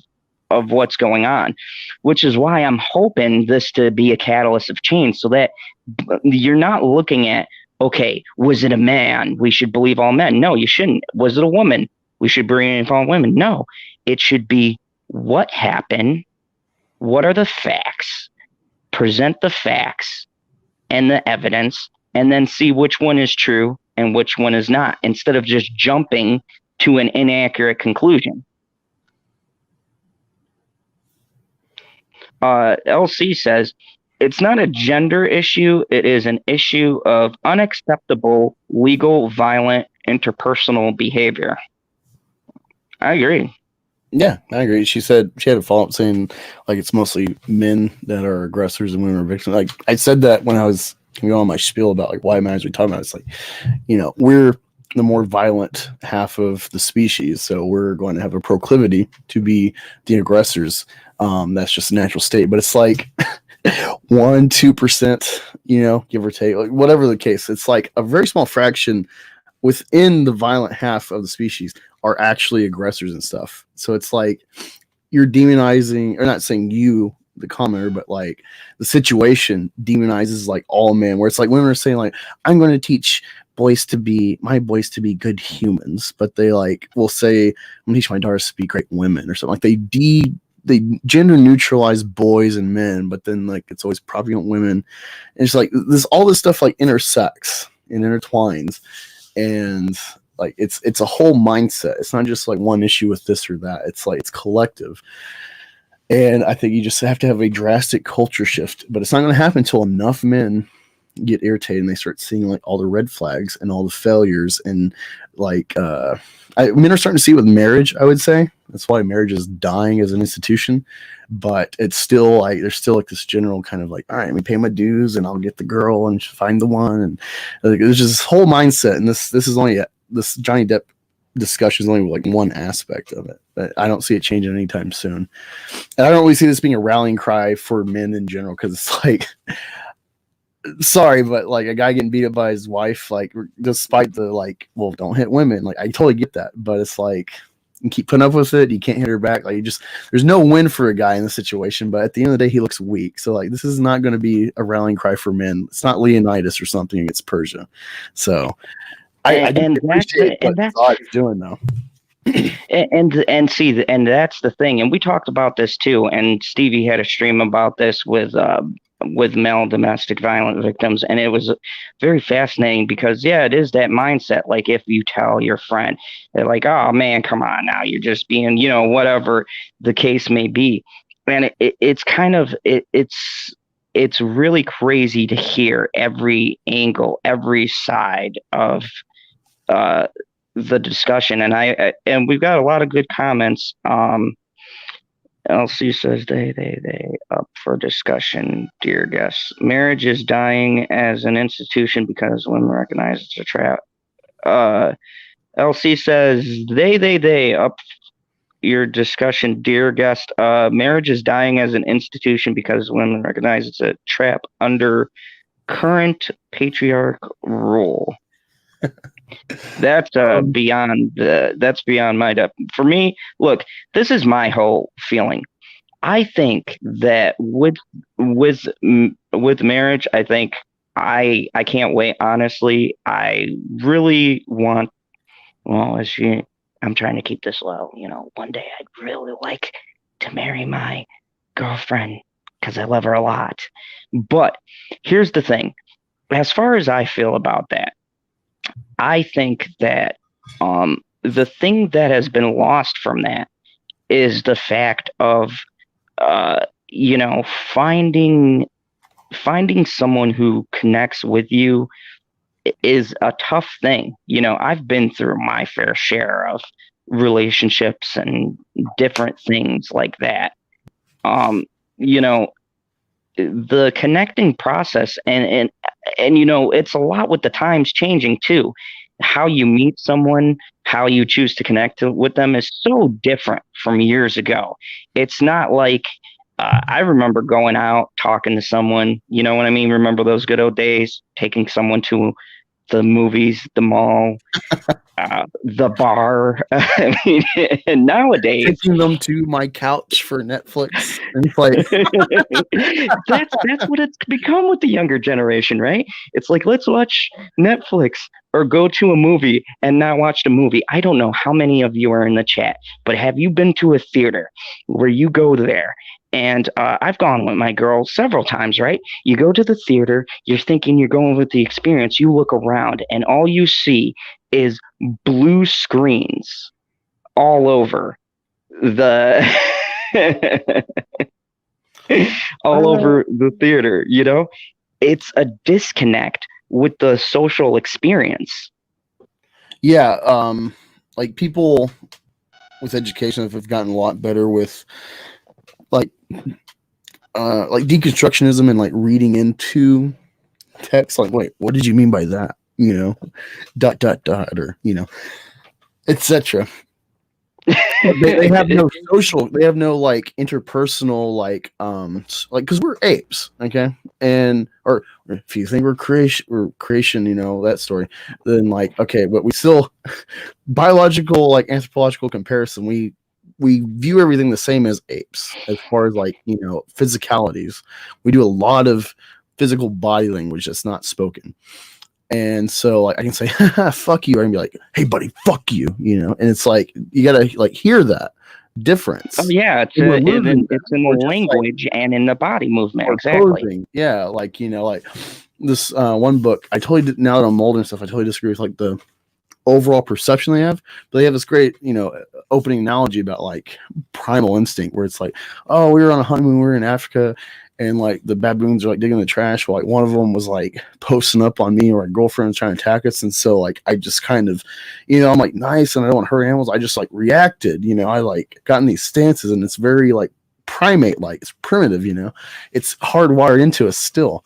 what's going on, which is why I'm hoping this to be a catalyst of change, so that you're not looking at, okay, was it a man? We should believe all men. No, you shouldn't. Was it a woman? We should believe all women. No, it should be what happened. What are the facts? Present the facts and the evidence, and then see which one is true and which one is not, instead of just jumping to an inaccurate conclusion. LC says, it's not a gender issue. It is an issue of unacceptable, legal, violent, interpersonal behavior. I agree. Yeah, I agree. She said she had a follow-up saying like it's mostly men that are aggressors and women are victims. Like I said that when I was going on my spiel about like why matters we talk about it. It's like, we're the more violent half of the species, so we're going to have a proclivity to be the aggressors. That's just a natural state. But it's like 1-2%, give or take, like whatever the case. It's like a very small fraction within the violent half of the species are actually aggressors and stuff. So it's like you're demonizing, or not saying you, the commenter, but like the situation demonizes like all men, where it's like women are saying like, I'm going to teach my boys to be good humans, but they like will say, I'm going to teach my daughters to be great women or something. Like they gender neutralize boys and men, but then like it's always propping up women. And it's like all this stuff like intersects and intertwines, and like it's a whole mindset. It's not just like one issue with this or that. It's like it's collective. And I think you just have to have a drastic culture shift, but it's not going to happen until enough men get irritated and they start seeing like all the red flags and all the failures and like men are starting to see it with marriage. I would say that's why marriage is dying as an institution, but it's still like there's still like this general kind of like, all right, let me pay my dues and I'll get the girl and find the one, and like, there's just this whole mindset, and this is only this Johnny Depp discussion is only like one aspect of it, but I don't see it changing anytime soon. And I don't really see this being a rallying cry for men in general, because it's like, sorry, but like a guy getting beat up by his wife, like despite the like, well, don't hit women. Like I totally get that, but it's like you keep putting up with it. You can't hit her back. Like there's no win for a guy in this situation. But at the end of the day, he looks weak. So like this is not going to be a rallying cry for men. It's not Leonidas or something against Persia. So I do appreciate what Zod is doing though. And see, and that's the thing. And we talked about this too. And Stevie had a stream about this with male domestic violence victims, and it was very fascinating because it is that mindset. Like if you tell your friend, they're like, oh man, come on now, you're just being, whatever the case may be. And it's kind of it's really crazy to hear every angle, every side of the discussion. And we've got a lot of good comments. LC says they up for discussion, dear guests. Marriage is dying as an institution because women recognize it's a trap. LC says they up your discussion, dear guest. Marriage is dying as an institution because women recognize it's a trap under current patriarch rule. That's beyond my depth. For me, look, this is my whole feeling. I think that with marriage, I think I can't wait. Honestly, I really want. Well, I'm trying to keep this low. One day I'd really like to marry my girlfriend because I love her a lot. But here's the thing: as far as I feel about that, I think that the thing that has been lost from that is the fact of finding someone who connects with you is a tough thing. I've been through my fair share of relationships and different things like that. The connecting process and it's a lot with the times changing too. How you meet someone, how you choose to connect with them is so different from years ago. It's not like I remember going out, talking to someone, you know what I mean? Remember those good old days, taking someone to the movies, the mall, the bar. I mean, and nowadays, taking them to my couch for Netflix and play. That's what it's become with the younger generation, right? It's like, let's watch Netflix or go to a movie and not watch the movie. I don't know how many of you are in the chat, but have you been to a theater where you go there? And I've gone with my girl several times, right? You go to the theater, you're thinking you're going with the experience. You look around and all you see is blue screens all over the over the theater. It's a disconnect with the social experience. Yeah, like people with education have gotten a lot better with like deconstructionism and like reading into text. Like, wait, what did you mean by that? Or etc. they have no social, they have no like interpersonal like because we're apes, okay? And or if you think we're creation, that story, then like okay, but we still biological, like anthropological comparison, we view everything the same as apes as far as like physicalities. We do a lot of physical body language that's not spoken. And so like I can say fuck you, or I can be like, hey buddy, fuck you, and it's like you gotta like hear that difference. Oh yeah, it's in the language and in the body movement. Exactly. Posing. Yeah, like like this one book, I totally now that I'm older and stuff, I totally disagree with like the overall perception they have. But they have this great, opening analogy about like primal instinct, where it's like, oh, we were on a honeymoon, we were in Africa, and like the baboons are like digging the trash. Well, like one of them was like posting up on me, or a girlfriend was trying to attack us, and so like I just kind of, I'm like nice, and I don't want to hurt animals. I just like reacted. I like got in these stances, and it's very like primate like. It's primitive. It's hardwired into us still.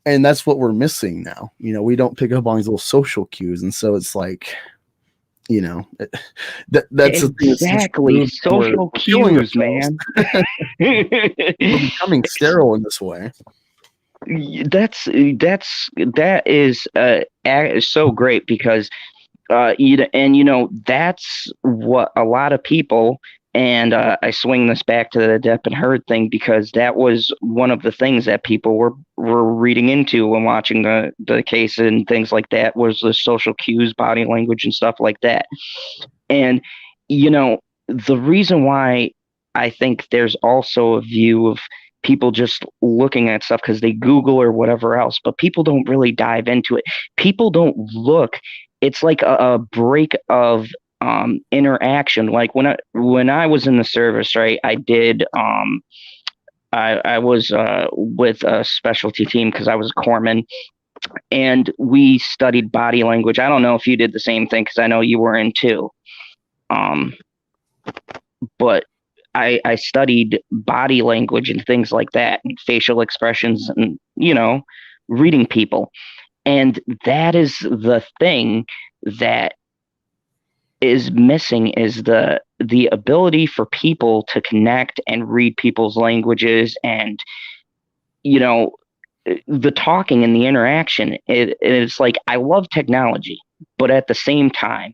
And that's what we're missing now. We don't pick up on these little social cues. And so it's like, that's exactly social cues, man. We're becoming sterile in this way. That is so great because that's what a lot of people, and I swing this back to the Depp and Heard thing, because that was one of the things that people were reading into when watching the case and things like that, was the social cues, body language, and stuff like that. And the reason why I think there's also a view of people just looking at stuff because they Google or whatever else, but people don't really dive into it. People don't look. It's like a break of interaction. Like when I was in the service, right, I did I was with a specialty team because I was a corpsman, and we studied body language. I don't know if you did the same thing, because I know you were in too. But I studied body language and things like that, and facial expressions, and reading people. And that is the thing that is missing, is the ability for people to connect and read people's languages, and the talking and the interaction. It's like, I love technology, but at the same time,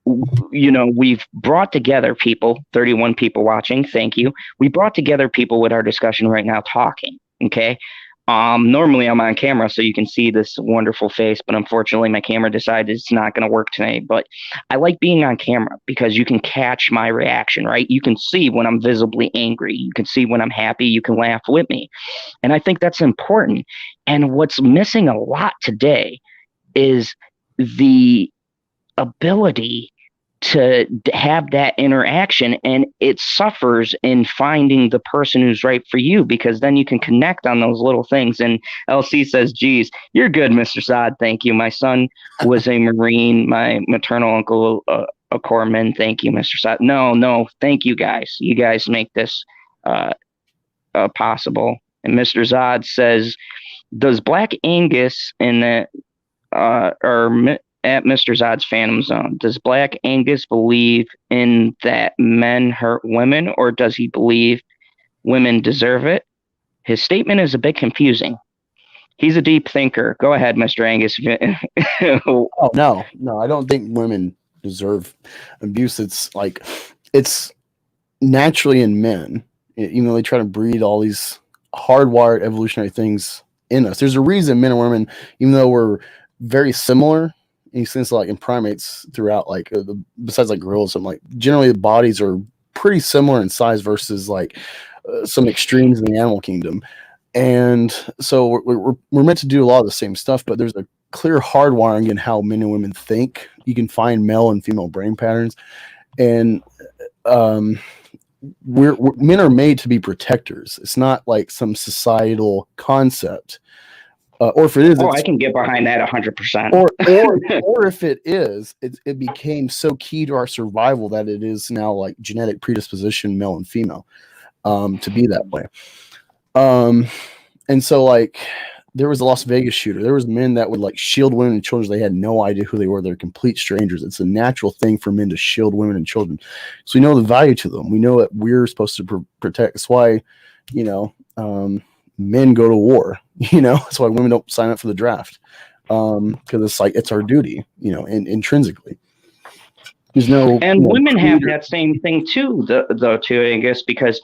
we've brought together people, 31 people watching, thank you. We brought together people with our discussion right now talking, okay? Normally I'm on camera so you can see this wonderful face, but unfortunately my camera decided it's not going to work today. But I like being on camera because you can catch my reaction, right? You can see when I'm visibly angry. You can see when I'm happy. You can laugh with me. And I think that's important. And what's missing a lot today is the ability to have that interaction, and it suffers in finding the person who's right for you, because then you can connect on those little things. And LC says, geez, you're good, Mr. Saad. Thank you. My son was a Marine, my maternal uncle a corpsman. Thank you, Mr. Saad. No, thank you guys. You guys make this possible. And Mr. Zod says, does Black Angus in the at Mr. Zod's Phantom Zone, does Black Angus believe in that men hurt women, or does he believe women deserve it? His statement is a bit confusing. He's a deep thinker. Go ahead, Mr. Angus. Oh, no, I don't think women deserve abuse. It's naturally in men. Even though they try to breed all these hardwired evolutionary things in us. There's a reason men and women, even though we're very similar, in sense, like in primates throughout, like besides like gorillas, something, like generally the bodies are pretty similar in size versus like some extremes in the animal kingdom. And so we're meant to do a lot of the same stuff, but there's a clear hardwiring in how men and women think. You can find male and female brain patterns, and men are made to be protectors. It's not like some societal concept. Or if it is, I can get behind that 100%. Or if it is, it became so key to our survival that it is now like genetic predisposition, male and female, to be that way. And so like there was a Las Vegas shooter. There was men that would like shield women and children. They had no idea who they were. They're complete strangers. It's a natural thing for men to shield women and children. So we know the value to them. We know that we're supposed to protect. That's why, men go to war. That's why women don't sign up for the draft, because it's like it's our duty, intrinsically. There's no, and women have that same thing too, though, I guess, because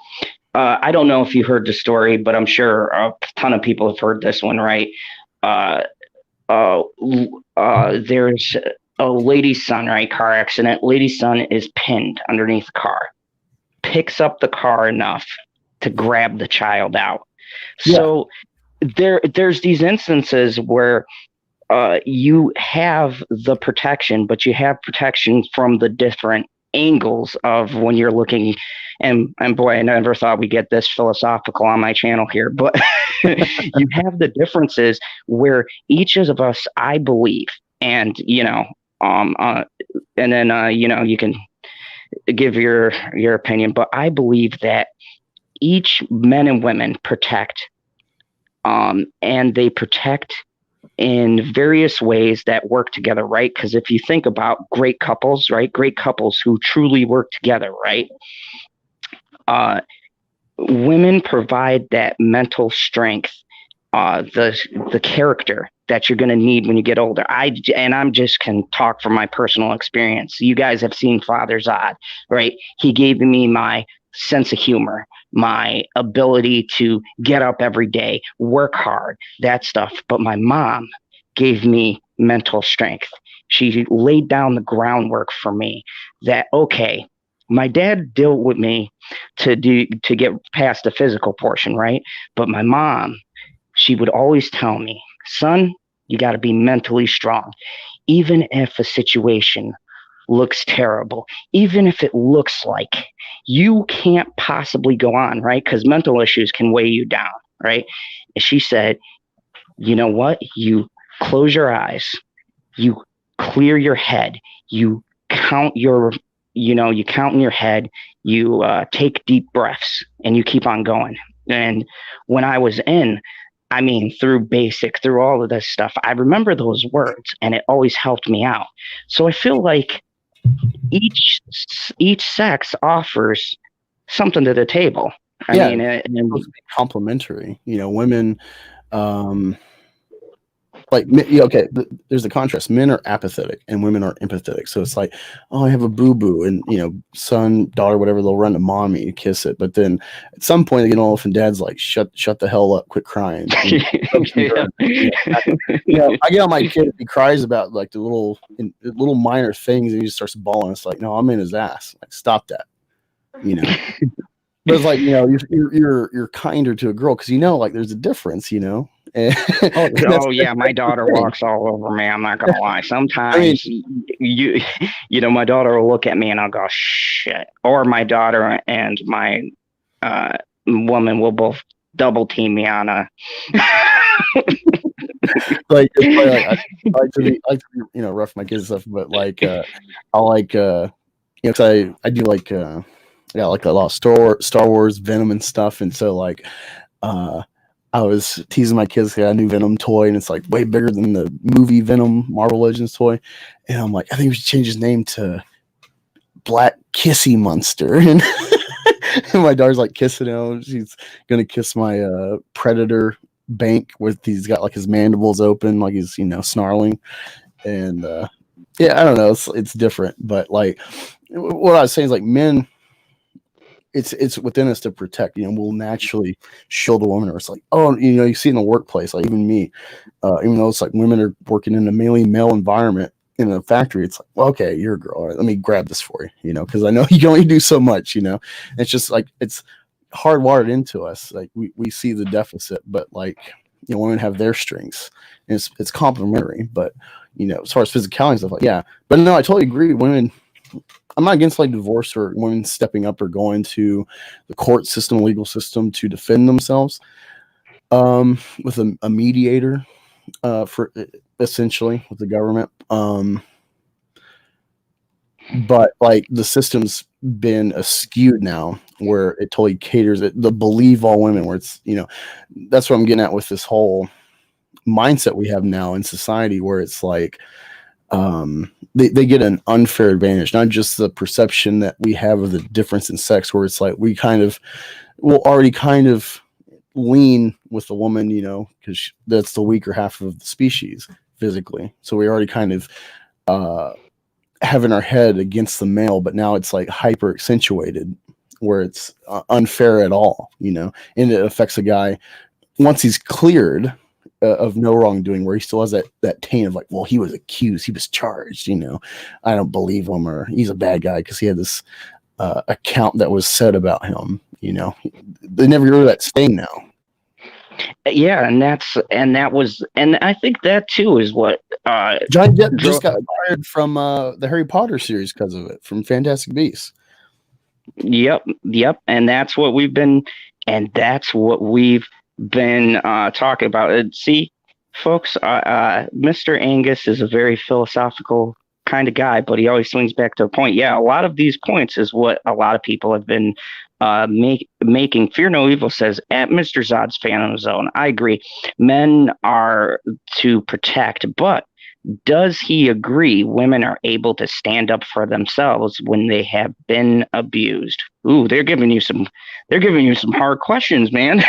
I don't know if you heard the story, but I'm sure a ton of people have heard this one, right? There's a lady's son, right? Car accident. Lady's son is pinned underneath the car. Picks up the car enough to grab the child out. Yeah. So there's these instances where you have the protection, but you have protection from the different angles of when you're looking. And boy, I never thought we'd get this philosophical on my channel here, but you have the differences where each of us, I believe, and um, uh, and then you can give your opinion, but I believe that each men and women protect, and they protect in various ways that work together, right? Because if you think about great couples, right, great couples who truly work together, right, uh, women provide that mental strength, the character that you're going to need when you get older. I'm just can talk from my personal experience. You guys have seen Father's Odd, right? He gave me my sense of humor, my ability to get up every day, work hard, that stuff. But my mom gave me mental strength. She laid down the groundwork for me that, okay, my dad dealt with me to get past the physical portion, right? But my mom, she would always tell me, son, you got to be mentally strong. Even if a situation looks terrible, even if it looks like you can't possibly go on, right? Because mental issues can weigh you down, right? And she said, you know what? You close your eyes, you clear your head, you count your, you count in your head, you take deep breaths, and you keep on going. And when I was through basic, through all of this stuff, I remember those words, and it always helped me out. So I feel like each each sex offers something to the table. I Yeah, mean, it's supposed to be complementary. Women, okay, there's a contrast. Men are apathetic and women are empathetic. So it's like, oh, I have a boo-boo, and son, daughter, whatever, they'll run to mommy and kiss it. But then at some point they get off and dad's like, shut the hell up, quit crying. I get on my kid if he cries about like the little minor things and he just starts bawling. It's like, no, I'm in his ass. Like, stop that. But it's like, you're kinder to a girl because like there's a difference, Oh yeah, my daughter walks all over me. I'm not gonna lie. Sometimes my daughter will look at me and I'll go shit, or my daughter and my woman will both double team me on a. Like, it's like I like to be rough my kids and stuff, but like I like because I do like yeah, like a lot of Star Wars, Venom and stuff, and so like I was teasing my kids. I got a new Venom toy, and it's like way bigger than the movie Venom Marvel Legends toy. And I'm like, I think we should change his name to Black Kissy Monster. And my daughter's like kissing him. She's gonna kiss my Predator bank with he's got like his mandibles open, like he's snarling. And yeah, I don't know. It's different, but like what I was saying is like men. It's within us to protect. We'll naturally shield a woman, or it's like, oh, you see in the workplace, like even me, even though it's like women are working in a mainly male environment in a factory, it's like, well, okay, you're a girl. All right, let me grab this for you, because I know you can only do so much. It's just like it's hardwired into us. Like we see the deficit, but like women have their strengths, and it's complementary. But as far as physicality and stuff, like yeah, but no, I totally agree. Women. I'm not against like divorce or women stepping up or going to the court system, legal system to defend themselves with a mediator for essentially with the government. But like the system's been skewed now where it totally caters it, the believe all women where it's, that's what I'm getting at with this whole mindset we have now in society where it's like, they get an unfair advantage, not just the perception that we have of the difference in sex, where it's like we will already kind of lean with the woman, because that's the weaker half of the species physically. So we already kind of have in our head against the male, but now it's like hyper accentuated where it's unfair at all, and it affects a guy once he's cleared of no wrongdoing, where he still has that taint of like, well, he was accused, he was charged, I don't believe him, or he's a bad guy because he had this account that was said about him. They never get rid of that stain now. Yeah, and I think that too is what Johnny Depp just drove. got fired from the Harry Potter series because of it, from Fantastic Beasts. Yep, and that's what we've been talking about. See, folks, Mr. Angus is a very philosophical kind of guy, but he always swings back to a point. Yeah, a lot of these points is what a lot of people have been making. Fear No Evil says at Mr. Zod's Phantom Zone. I agree. Men are to protect, but does he agree women are able to stand up for themselves when they have been abused? Ooh, they're giving you some hard questions, man.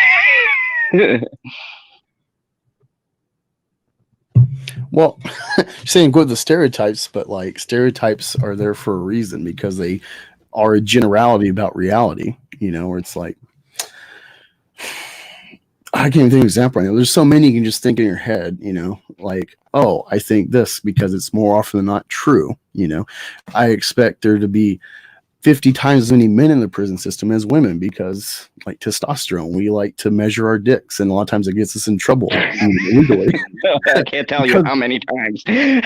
Well, saying good the stereotypes, but like stereotypes are there for a reason because they are a generality about reality, where it's like, I can't even think of an example right now. There's so many you can just think in your head, like, oh, I think this because it's more often than not true. I expect there to be 50 times as many men in the prison system as women because, like testosterone, we like to measure our dicks, and a lot of times it gets us in trouble legally. I can't tell you how many times. Because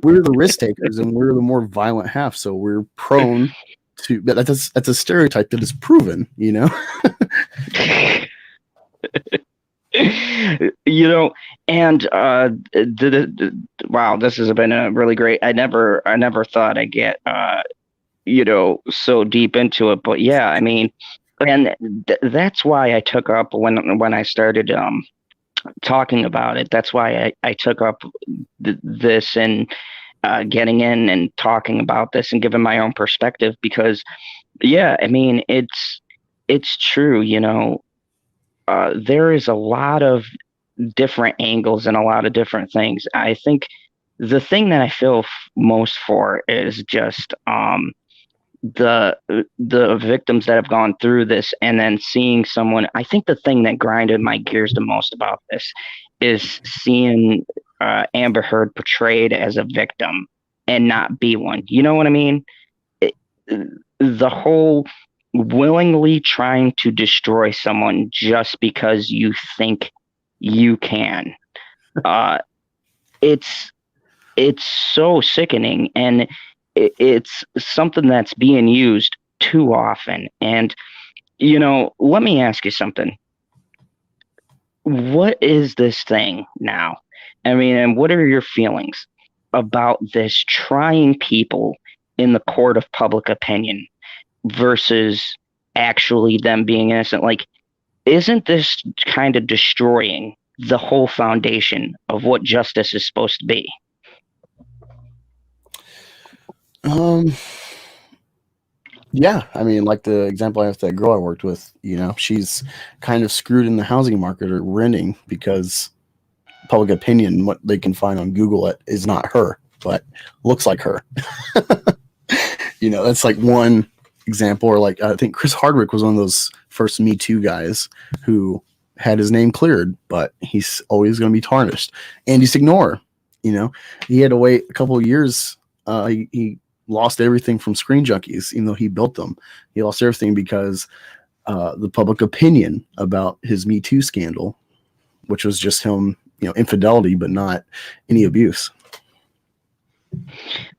we're the risk takers and we're the more violent half, so we're prone to. But that's a stereotype that is proven, And wow, this has been a really great. I never thought I'd get so deep into it, but yeah, I mean, and that's why I took up when I started talking about it. That's why I took up this and getting in and talking about this and giving my own perspective because yeah, I mean, it's true, there is a lot of different angles and a lot of different things. I think the thing that I feel most for is just the victims that have gone through this and then seeing someone. I think the thing that grinded my gears the most about this is seeing Amber Heard portrayed as a victim and not be one. You know what I mean? It, the whole willingly trying to destroy someone just because you think you can. Uh, it's it's so sickening, and it's something that's being used too often. And let me ask you something. What is this thing now? I mean, and what are your feelings about this trying people in the court of public opinion versus actually them being innocent? Like, isn't this kind of destroying the whole foundation of what justice is supposed to be? Um, yeah, I mean, like the example I have, that girl I worked with, she's kind of screwed in the housing market or renting because public opinion, what they can find on Google, it is not her, but looks like her. That's like one example. Or like, I think Chris Hardwick was one of those first Me Too guys who had his name cleared, but he's always going to be tarnished. Andy Signore, he had to wait a couple of years. He lost everything from Screen Junkies, even though he built them. He lost everything because the public opinion about his Me Too scandal, which was just him, infidelity, but not any abuse.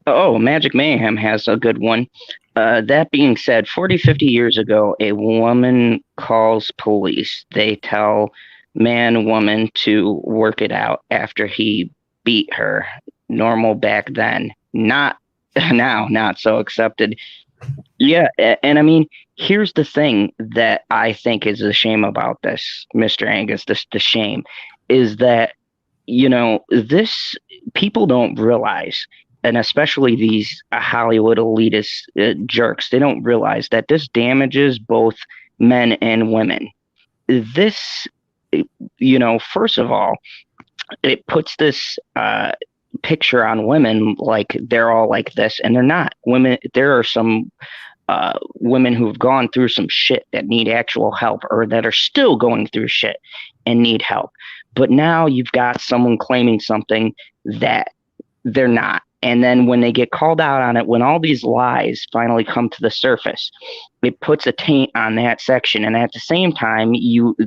Oh, Magic Mayhem has a good one. That being said, 40, 50 years ago, a woman calls police. They tell man, woman to work it out after he beat her. Normal back then, not now, not so accepted. Yeah, and I mean, here's the thing that I think is a shame about this, Mr. Angus. The shame is that this people don't realize, and especially these Hollywood elitist jerks, they don't realize that this damages both men and women. This, first of all, it puts this picture on women like they're all like this, and they're not. Women, there are some women who've gone through some shit that need actual help, or that are still going through shit and need help. But now you've got someone claiming something that they're not. And then when they get called out on it, when all these lies finally come to the surface, it puts a taint on that section. And at the same time,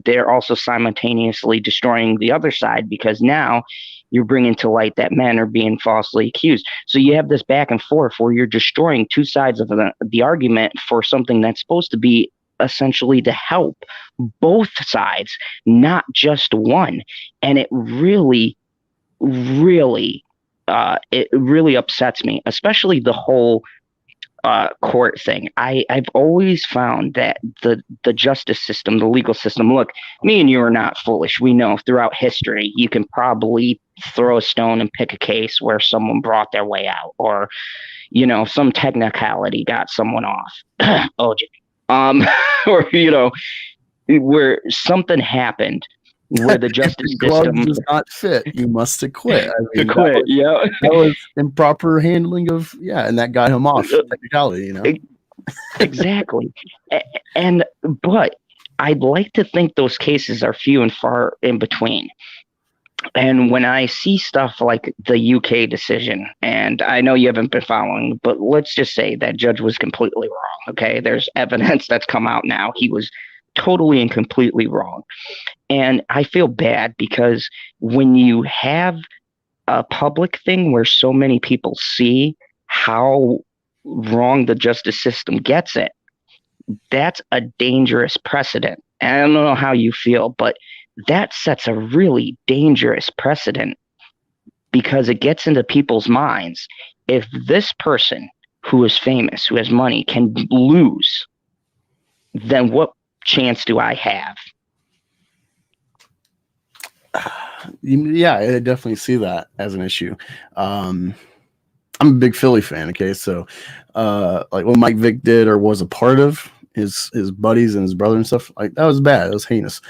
they're also simultaneously destroying the other side, because now you're bringing to light that men are being falsely accused. So you have this back and forth where you're destroying two sides of the argument for something that's supposed to be essentially to help both sides, not just one. And it really, really, it really upsets me, especially the whole court thing. I've always found that the justice system, the legal system, look, me and you are not foolish. We know throughout history, you can probably throw a stone and pick a case where someone brought their way out, or, some technicality got someone off. OJ. Or, where something happened where the justice the glove system does not fit. You must acquit. I mean, quit. Yeah. That was improper handling of, and that got him off technicality, Exactly. But I'd like to think those cases are few and far in between. And when I see stuff like the UK decision, and I know you haven't been following, but let's just say that judge was completely wrong. Okay. There's evidence that's come out now. He was totally and completely wrong. And I feel bad because when you have a public thing where so many people see how wrong the justice system gets it, that's a dangerous precedent. And I don't know how you feel, but that sets a really dangerous precedent, because it gets into people's minds. If this person who is famous, who has money, can lose, then what chance do I have? Yeah, I definitely see that as an issue. I'm a big Philly fan. Okay, so like what Mike Vick did or was a part of, his buddies and his brother and stuff, like that was bad. It was heinous.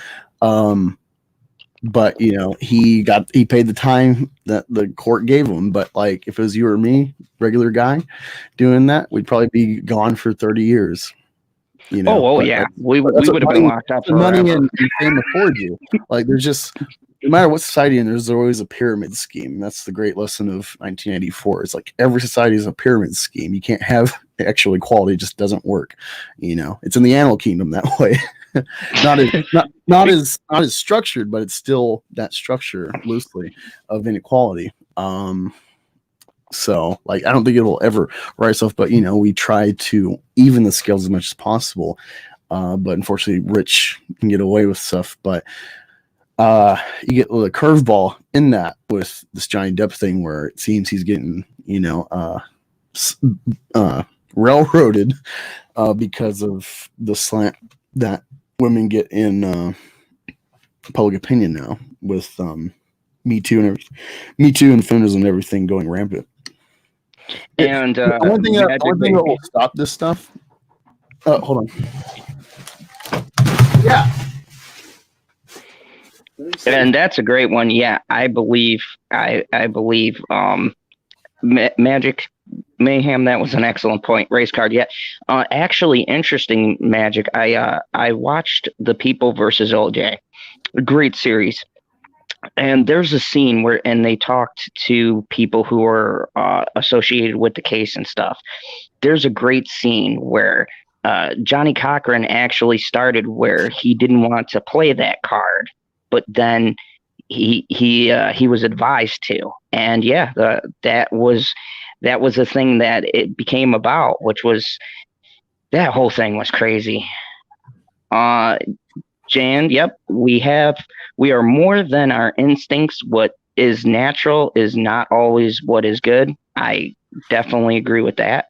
But he paid the time that the court gave him. But like if it was you or me, regular guy, doing that, we'd probably be gone for 30 years. Yeah, we would have been locked up forever. Money and fame afford you. Like there's just, no matter what society, and there's always a pyramid scheme. That's the great lesson of 1984. It's like every society is a pyramid scheme. You can't have actual equality; it just doesn't work. It's in the animal kingdom that way. not as structured, but it's still that structure loosely of inequality. So like I don't think it will ever right itself, but we try to even the scales as much as possible. But unfortunately, rich can get away with stuff. But you get the curveball in that with this Johnny Depp thing, where it seems he's getting railroaded because of the slant that women get in public opinion now with Me Too and everything, Me Too and feminism and everything going rampant. And the only thing that will stop this stuff. Hold on. Yeah. And that's a great one. Yeah, I believe Magic Mayhem, that was an excellent point. Race card, yeah. Actually, interesting, Magic. I watched The People versus OJ, a great series. And there's a scene and they talked to people who are associated with the case and stuff. There's a great scene where Johnny Cochran actually started where he didn't want to play that card, but then he was advised to. And yeah, that was the thing that it became about, which was, that whole thing was crazy. Jan, yep, we are more than our instincts. What is natural is not always what is good. I definitely agree with that.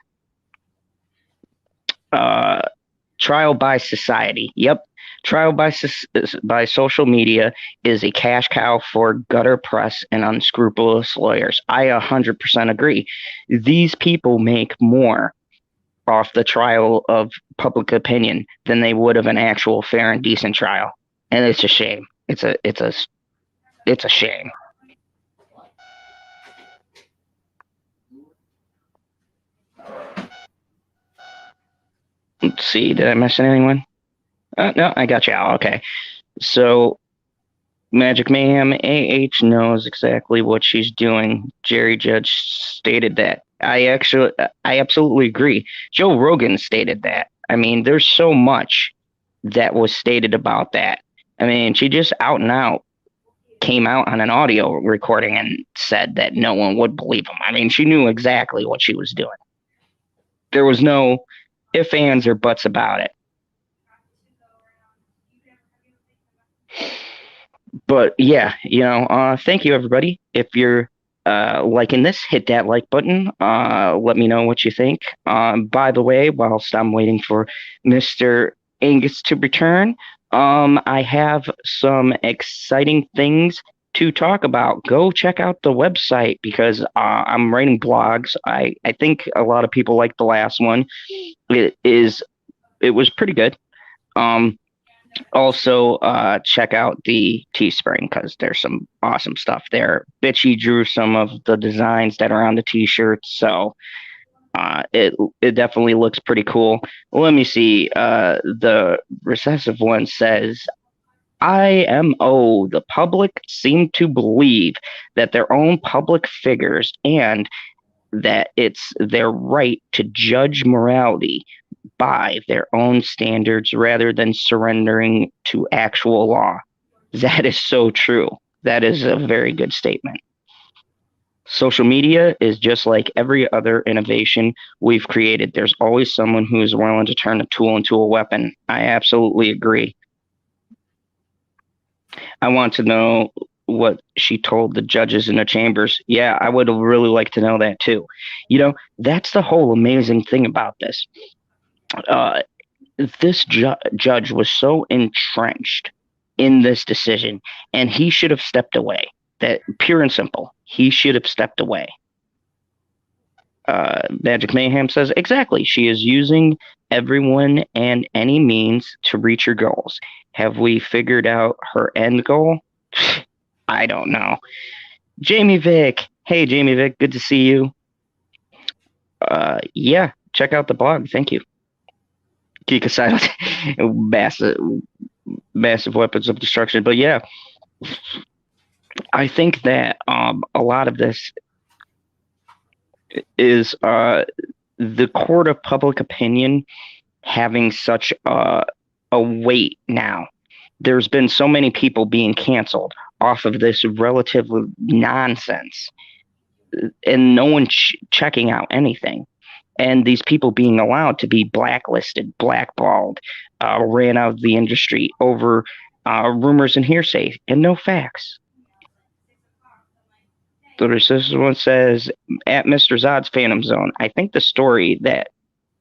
Trial by society. Yep. Trial by social media is a cash cow for gutter press and unscrupulous lawyers. I 100% agree. These people make more off the trial of public opinion than they would of an actual fair and decent trial. And it's a shame. It's a shame. Let's see. Did I miss anyone? No, I got you. Okay. So Magic Mayhem AH knows exactly what she's doing. Jerry Judge stated that. I absolutely agree. Joe Rogan stated that. I mean, there's so much that was stated about that. I mean, she just out and out came out on an audio recording and said that no one would believe him. I mean, she knew exactly what she was doing. There was no ifs, ands, or buts about it. But yeah, thank you everybody. If you're liking this, hit that like button. Let me know what you think. By the way, whilst I'm waiting for Mr. Angus to return, I have some exciting things to talk about. Go check out the website because I'm writing blogs. I think a lot of people like the last one. It was pretty good. Um, Also, check out the Teespring because there's some awesome stuff there. Bitchy drew some of the designs that are on the T-shirts, so it definitely looks pretty cool. Let me see. The recessive one says, IMO, the public seem to believe that their own public figures and that it's their right to judge morality by their own standards rather than surrendering to actual law. That is so true. That is a very good statement. Social media is just like every other innovation we've created. There's always someone who is willing to turn a tool into a weapon. I absolutely agree. I want to know what she told the judges in the chambers. Yeah, I would really like to know that too. That's the whole amazing thing about this. Uh, this judge was so entrenched in this decision, and he should have stepped away. That pure and simple. He should have stepped away. Magic Mayhem says exactly. She is using everyone and any means to reach her goals. Have we figured out her end goal? I don't know. Jamie Vick. Hey, Jamie Vick. Good to see you. Yeah, check out the blog. Thank you. Geek Asylum. Massive weapons of destruction. But yeah, I think that a lot of this is the court of public opinion having such a weight now. There's been so many people being canceled off of this relative nonsense, and no one checking out anything. And these people being allowed to be blacklisted, blackballed, ran out of the industry over rumors and hearsay and no facts. So this one says, at Mr. Zod's Phantom Zone, I think the story that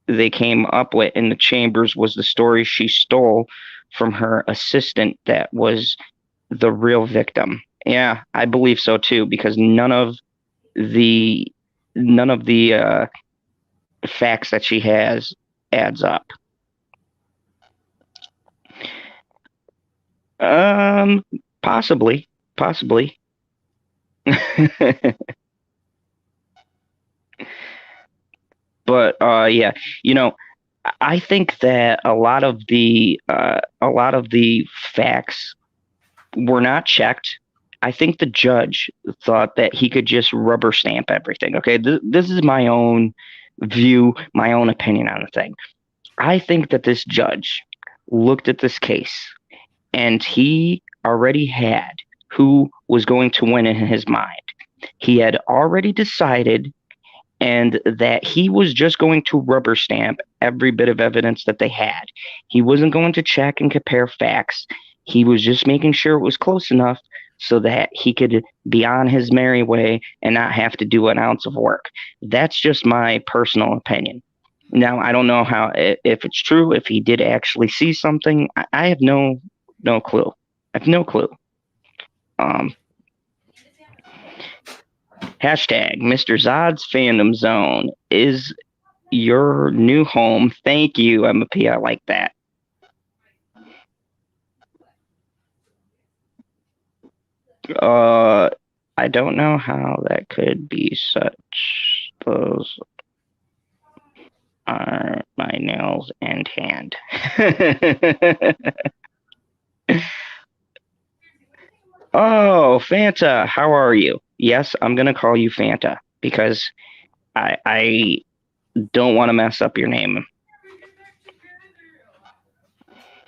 they came up with in the chambers was the story she stole from her assistant that was the real victim. Yeah, I believe so too, because none of the facts that she has adds up. Possibly. But yeah, I think that a lot of the facts were not checked. I think the judge thought that he could just rubber stamp everything. Okay, this is my own view, my own opinion on the thing. I think that this judge looked at this case and he already had who was going to win in his mind. He had already decided, and that he was just going to rubber stamp every bit of evidence that they had. He wasn't going to check and compare facts. He was just making sure it was close enough so that he could be on his merry way and not have to do an ounce of work. That's just my personal opinion. Now, I don't know if it's true, if he did actually see something. I have no clue. I have no clue. Hashtag Mr. Zod's Fandom Zone is your new home. Thank you, MP. I like that. I don't know how that could be such. Those are my nails and hand. Oh, Fanta, how are you? Yes, I'm gonna call you Fanta because I don't want to mess up your name.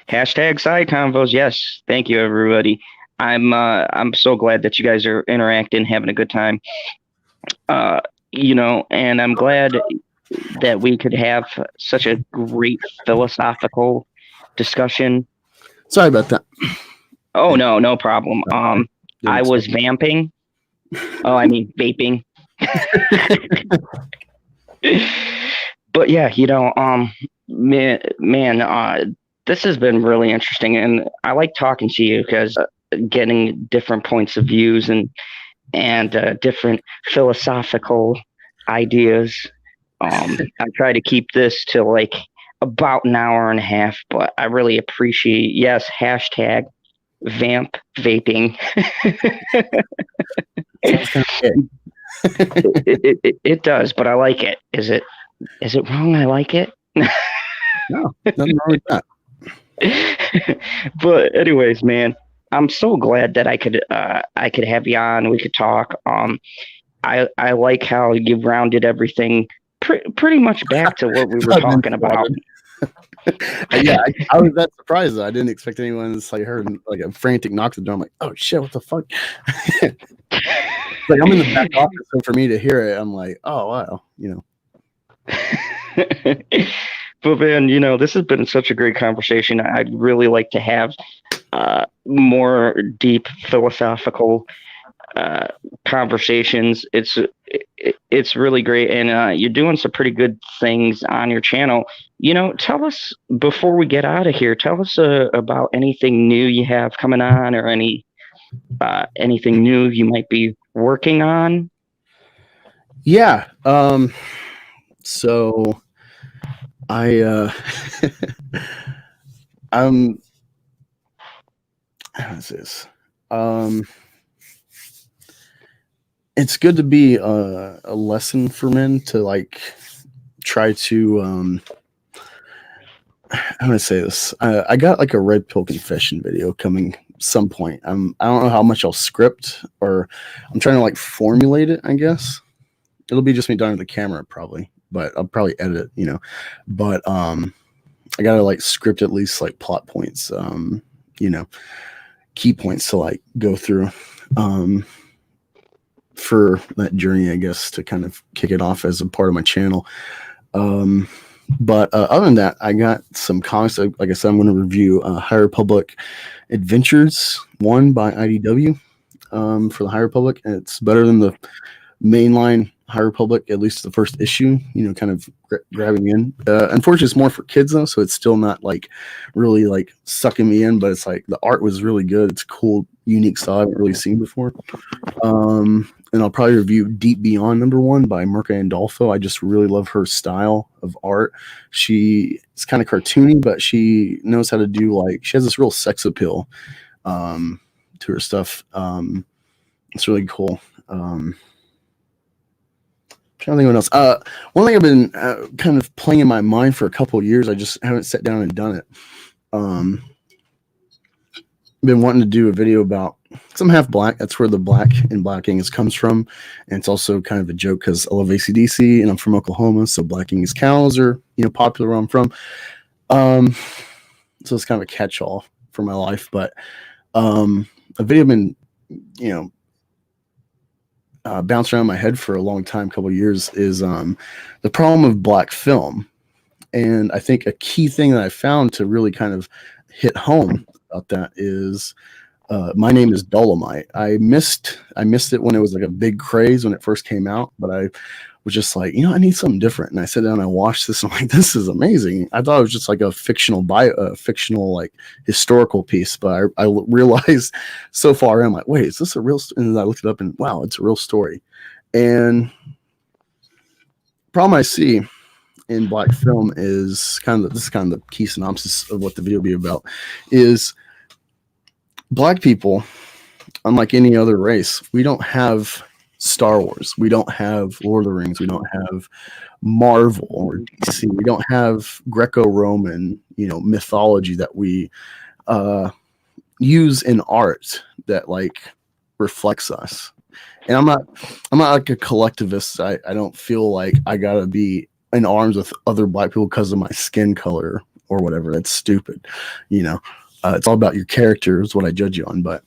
Hashtag side convos. Yes, thank you everybody. I'm so glad that you guys are interacting, having a good time. Uh, and I'm glad that we could have such a great philosophical discussion. Sorry about that. Oh no, no problem. Didn't I was expect vamping. Oh, I mean vaping. But yeah, man, this has been really interesting, and I like talking to you because getting different points of views and different philosophical ideas. I try to keep this to like about an hour and a half, but I really appreciate yes, hashtag vamp vaping. Sounds kind of gay. It does, but I like it. Is it wrong? I like it. No, nothing wrong with that. But anyways, man, I'm so glad that I could have you on. We could talk. I like how you rounded everything pretty much back to what we were talking about. Yeah, I was that surprised. I didn't expect anyone to like heard like a frantic knock at the door. I'm like, oh shit, what the fuck? Like I'm in the back office, so for me to hear it, I'm like, oh wow, But man, this has been such a great conversation. I'd really like to have more deep philosophical uh, conversations. It's really great, and you're doing some pretty good things on your channel. Tell us before we get out of here. Tell us about anything new you have coming on, or anything new you might be working on. Yeah. So I I'm how's this? It's good to be a lesson for men to like try to I'm gonna say this. I got like a red pill confession video coming some point. I don't know how much I'll script or I'm trying to like formulate it, I guess. It'll be just me done with the camera probably, but I'll probably edit it. But I gotta like script at least like plot points, key points to like go through for that journey, I guess, to kind of kick it off as a part of my channel. But other than that, I got some comics. Like I said, I'm going to review High Republic Adventures 1 by IDW for the High Republic. And it's better than the mainline High Republic, at least the first issue, kind of grabbing in. Unfortunately, it's more for kids, though, so it's still not like really like sucking me in, but it's like the art was really good. It's cool, unique style I haven't really seen before. And I'll probably review Deep Beyond #1 by Mirka Andolfo. I just really love her style of art. She is kind of cartoony, but she knows how to do she has this real sex appeal to her stuff. It's really cool. Trying to think what else. One thing I've been kind of playing in my mind for a couple of years, I just haven't sat down and done it. Been wanting to do a video about, because I'm half black. That's where the black in Black Angus comes from. And it's also kind of a joke because I love AC/DC and I'm from Oklahoma. So Black Angus cows are, popular where I'm from. So it's kind of a catch-all for my life. But a video I've been, bounced around my head for a long time, couple of years, is the problem of black film. And I think a key thing that I found to really kind of hit home about that is My Name is Dolomite. I missed it when it was like a big craze when it first came out, but I was just like, I need something different. And I sat down and I watched this and I'm like, this is amazing. I thought it was just like a fictional like historical piece, but I realized so far I'm like, wait, is this a real and then I looked it up and wow, it's a real story. And problem I see in black film is this is kind of the key synopsis of what the video will be about, is black people, unlike any other race, we don't have Star Wars, we don't have Lord of the Rings, we don't have Marvel or DC, we don't have Greco-Roman, mythology that we use in art that like reflects us. And I'm not like a collectivist. I don't feel like I gotta be in arms with other black people because of my skin color or whatever. That's stupid. You know, it's all about your character is what I judge you on. But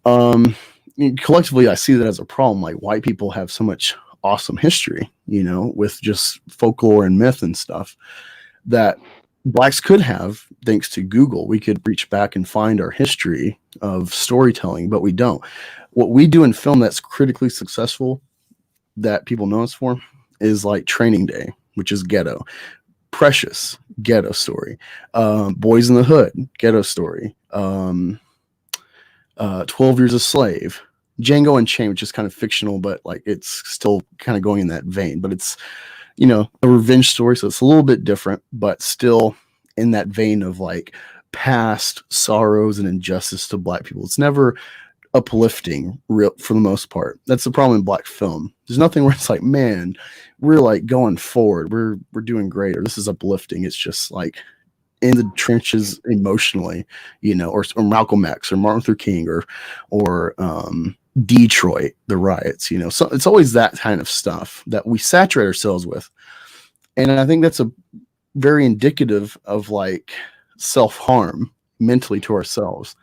collectively, I see that as a problem. Like white people have so much awesome history, you know, with just folklore and myth and stuff that blacks could have thanks to Google. We could reach back and find our history of storytelling, but we don't. What we do in film that's critically successful that people know us for is like Training Day, which is ghetto. Precious, ghetto story. Boys in the Hood, ghetto story. 12 Years a Slave. Django Unchained, which is kind of fictional, but like it's still kind of going in that vein. But it's, you know, a revenge story, so it's a little bit different, but still in that vein of like past sorrows and injustice to black people. It's never uplifting, real for the most part. That's the problem in black film. There's nothing where it's like, man, we're like going forward, we're doing great, or this is uplifting. It's just like in the trenches emotionally, you know, or Malcolm X or Martin Luther King or Detroit, the riots, you know. So it's always that kind of stuff that we saturate ourselves with. And I think that's a very indicative of like self-harm mentally to ourselves.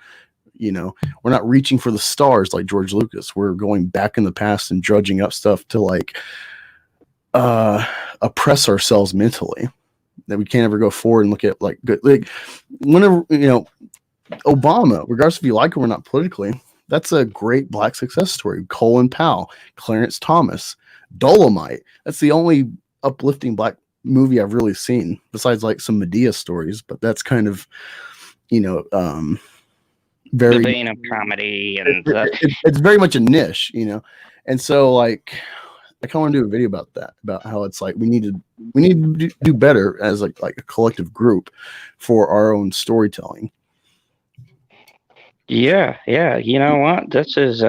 You know, we're not reaching for the stars like George Lucas. We're going back in the past and drudging up stuff to like oppress ourselves mentally, that we can't ever go forward and look at like good. Like whenever, you know, Obama, regardless if you like him or not politically, that's a great black success story. Colin Powell, Clarence Thomas, Dolomite. That's the only uplifting black movie I've really seen, besides like some Medea stories. But that's kind of, you know, very the vein of comedy, and it's very much a niche, you know. And so like I kind of want to do a video about that, about how it's like we need to do better as like a collective group for our own storytelling. yeah, you know what? This is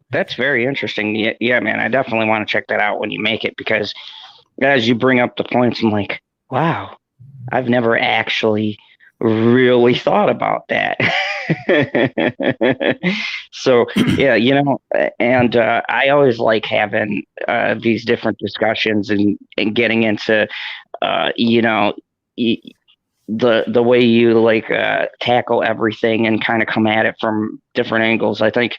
that's very interesting. Yeah, man, I definitely want to check that out when you make it, because as you bring up the points, I'm like, wow, I've never actually really thought about that. So yeah, you know, and I always like having these different discussions and getting into you know, the way you like tackle everything and kind of come at it from different angles. I think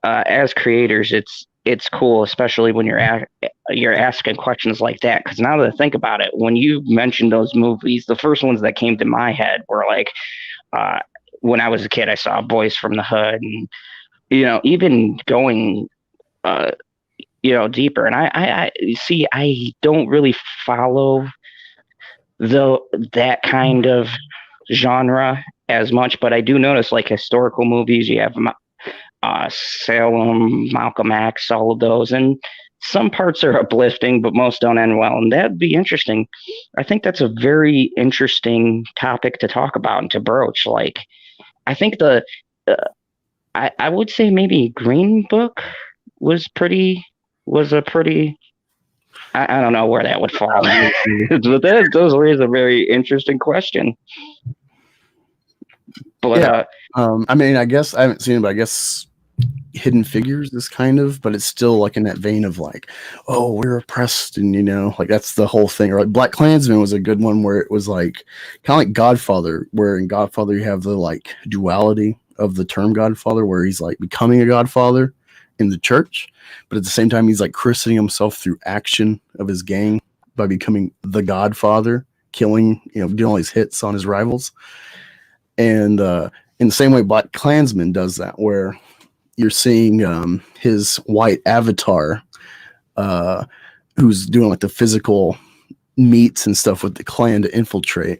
as creators, it's cool, especially when you're asking questions like that. Because now that I think about it, when you mentioned those movies, the first ones that came to my head were like when I was a kid, I saw Boys from the Hood, and you know, even going you know, deeper. And I see, I don't really follow that kind of genre as much, but I do notice like historical movies. You have Salem, Malcolm X, all of those, and some parts are uplifting, but most don't end well. And that'd be interesting. I think that's a very interesting topic to talk about and to broach. Like, I think I would say maybe Green Book was a pretty. I don't know where that would fall, but those raise a very interesting question. But yeah, I mean, I guess I haven't seen it, but I guess Hidden Figures is kind of, but it's still like in that vein of like, oh, we're oppressed, and you know, like that's the whole thing. Or like Black Klansman was a good one where it was like kind of like Godfather, where in Godfather you have the like duality of the term Godfather, where he's like becoming a Godfather in the church, but at the same time he's like christening himself through action of his gang by becoming the Godfather, killing, you know, doing all these hits on his rivals. And in the same way Black Klansman does that, where you're seeing his white avatar who's doing like the physical meets and stuff with the Klan to infiltrate.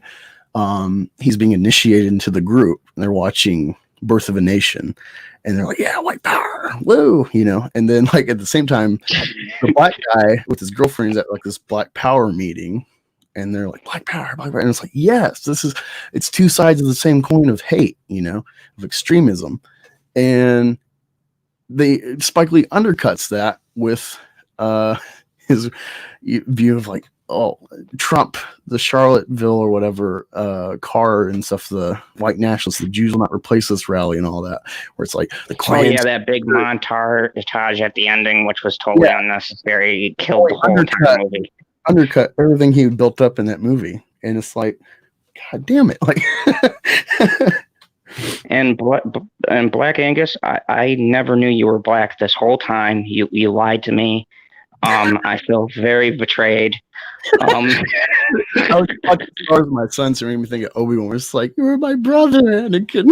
He's being initiated into the group, and they're watching Birth of a Nation, and they're like, yeah, white power, woo, you know. And then like at the same time, the black guy with his girlfriend is at like this Black Power meeting, and they're like, black power, and it's like, yes, it's two sides of the same coin of hate, you know, of extremism. And Spike Lee undercuts that with his view of like, Trump, the Charlottesville or whatever car and stuff, the white nationalists, the Jews will not replace us rally and all that, where it's like the Oh Klan. yeah, that big montage at the ending, which was totally Yeah, unnecessary, killed the whole entire movie. undercut everything he built up in that movie, and it's like, God damn it! Like, And Black Angus, I never knew you were black this whole time. You lied to me. I feel very betrayed. I was watching Stars with my son, so it made me think of Obi-Wan. It's like, you were my brother, Anakin.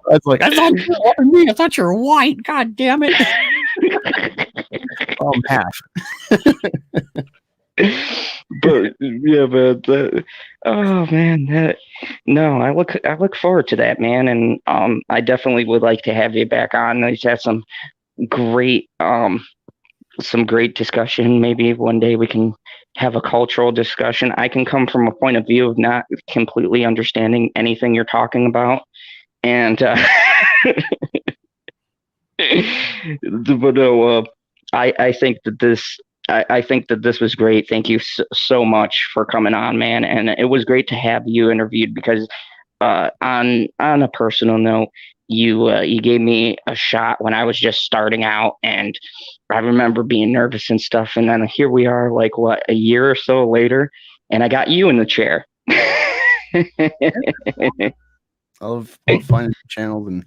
I was like, I thought you were me. I thought you were white. God damn it! Half. But yeah, oh man, no, I look forward to that, man, and I definitely would like to have you back on. Let's have great some great discussion. Maybe one day we can have a cultural discussion. I can come from a point of view of not completely understanding anything you're talking about, and but no, I think that I think that this was great. Thank you so much for coming on, man. And it was great to have you interviewed because on a personal note, you gave me a shot when I was just starting out, and I remember being nervous and stuff. And then here we are, like what, a year or so later, and I got you in the chair. I love finding channels and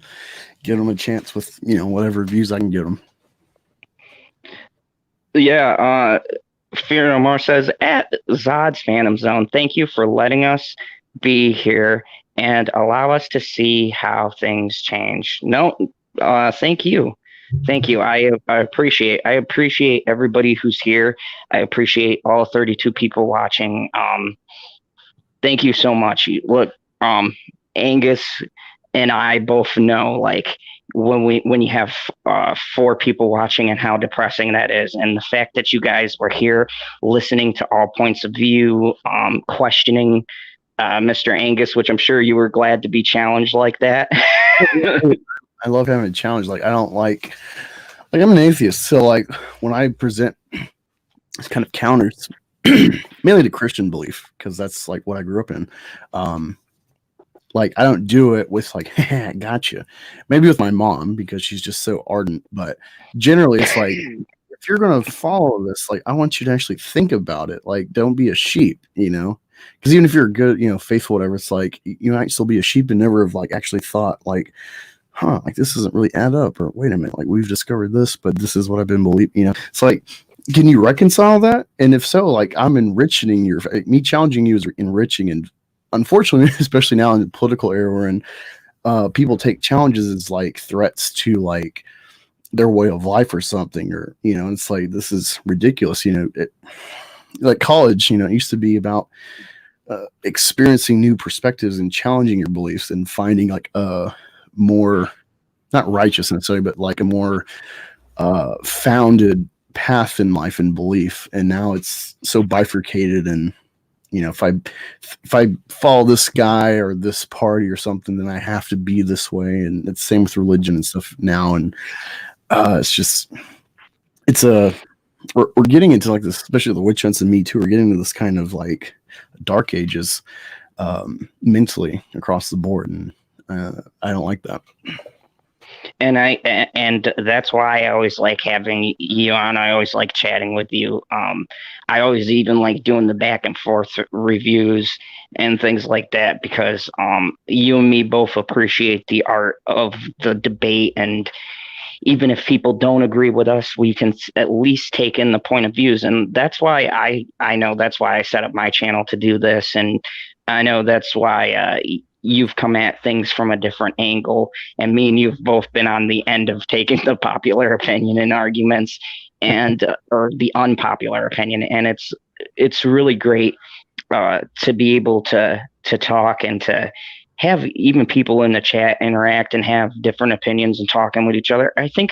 give them a chance with whatever views I can get them. Yeah, Fear No More says at Zod's Phantom Zone, thank you for letting us be here and allow us to see how things change. No, thank you. Thank you. I appreciate everybody who's here. I appreciate all 32 people watching. Thank you so much. Look, Angus and I both know, like, when you have 4 people watching and how depressing that is, and the fact that you guys were here listening to all points of view, questioning Mr. Angus, which I'm sure you were glad to be challenged like that. I love having a challenge. Like, I don't like I'm an atheist, so like when I present kind of counters mainly to Christian belief, because that's like what I grew up in. Like, I don't do it with like, gotcha. Maybe with my mom because she's just so ardent, but generally it's like, if you're going to follow this, like, I want you to actually think about it. Like, don't be a sheep, because even if you're good, faithful, whatever, it's like, you might still be a sheep and never have like actually thought like, like this doesn't really add up, or wait a minute, like we've discovered this, but this is what I've been believing, It's like, can you reconcile that? And if so, like, I'm enriching me challenging you is enriching. And unfortunately, especially now in the political era we're in, people take challenges as like threats to like their way of life or something, or it's like, this is ridiculous. Like college, it used to be about experiencing new perspectives and challenging your beliefs and finding like a more, not righteous necessarily, but like a more founded path in life and belief. And now it's so bifurcated, and if I follow this guy or this party or something, then I have to be this way. And it's the same with religion and stuff now. And we're getting into like this, especially the witch hunts and Me Too. We're getting into this kind of like dark ages mentally across the board, and I don't like that. And that's why I always like having you on. I always like chatting with you. I always even like doing the back and forth reviews and things like that, because you and me both appreciate the art of the debate, and even if people don't agree with us, we can at least take in the point of views. And that's why I know that's why I set up my channel to do this. And I know that's why you've come at things from a different angle, and me and you've both been on the end of taking the popular opinion in arguments and or the unpopular opinion. And it's really great to be able to talk and to have even people in the chat interact and have different opinions and talking with each other. I think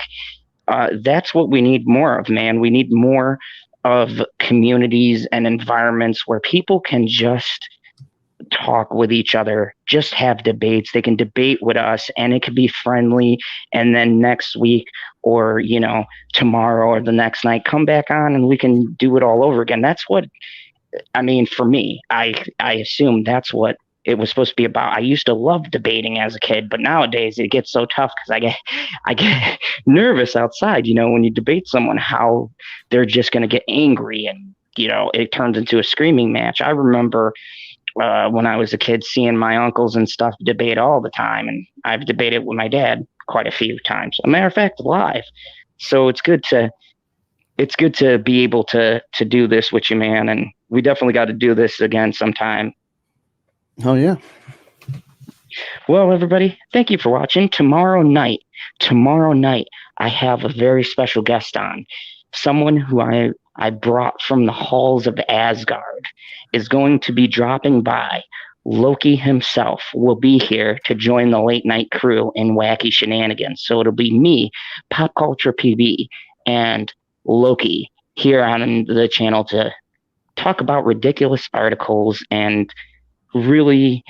that's what we need more of, man. We need more of communities and environments where people can just talk with each other, just have debates. They can debate with us and it could be friendly. And then next week or, tomorrow or the next night, come back on and we can do it all over again. That's what, I mean, for me, I assume that's what it was supposed to be about. I used to love debating as a kid, but nowadays it gets so tough because I get nervous outside, when you debate someone, how they're just going to get angry and, it turns into a screaming match. I remember when I was a kid, seeing my uncles and stuff debate all the time, and I've debated with my dad quite a few times. A matter of fact, live. So it's good to be able to do this with you, man, and we definitely got to do this again sometime. Oh yeah. Well, everybody, thank you for watching. Tomorrow night, I have a very special guest on. Someone who I brought from the halls of Asgard is going to be dropping by. Loki himself will be here to join the late night crew in wacky shenanigans. So it'll be me, Pop Culture PB, and Loki here on the channel to talk about ridiculous articles and really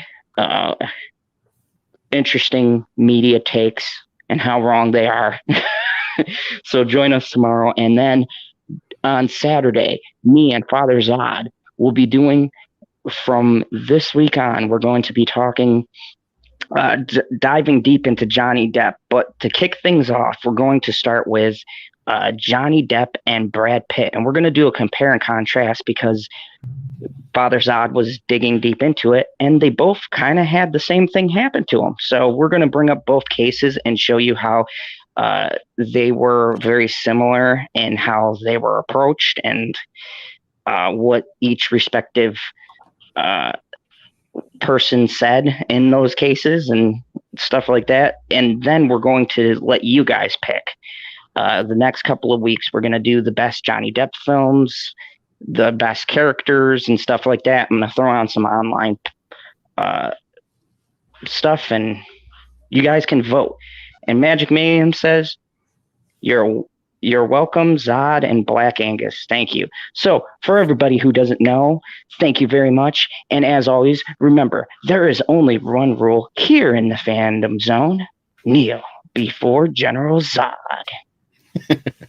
interesting media takes and how wrong they are. So join us tomorrow. And then on Saturday, me and Father Zod will be doing, from this week on, we're going to be talking, diving deep into Johnny Depp. But to kick things off, we're going to start with Johnny Depp and Brad Pitt. And we're going to do a compare and contrast because Father Zod was digging deep into it, and they both kind of had the same thing happen to them. So we're going to bring up both cases and show you how they were very similar in how they were approached and what each respective person said in those cases and stuff like that. And then we're going to let you guys pick. The next couple of weeks, we're going to do the best Johnny Depp films, the best characters and stuff like that. I'm going to throw on some online stuff and you guys can vote. And Magic Mayhem says, you're welcome, Zod and Black Angus. Thank you. So for everybody who doesn't know, thank you very much. And as always, remember, there is only one rule here in the Fandom Zone. Kneel before General Zod.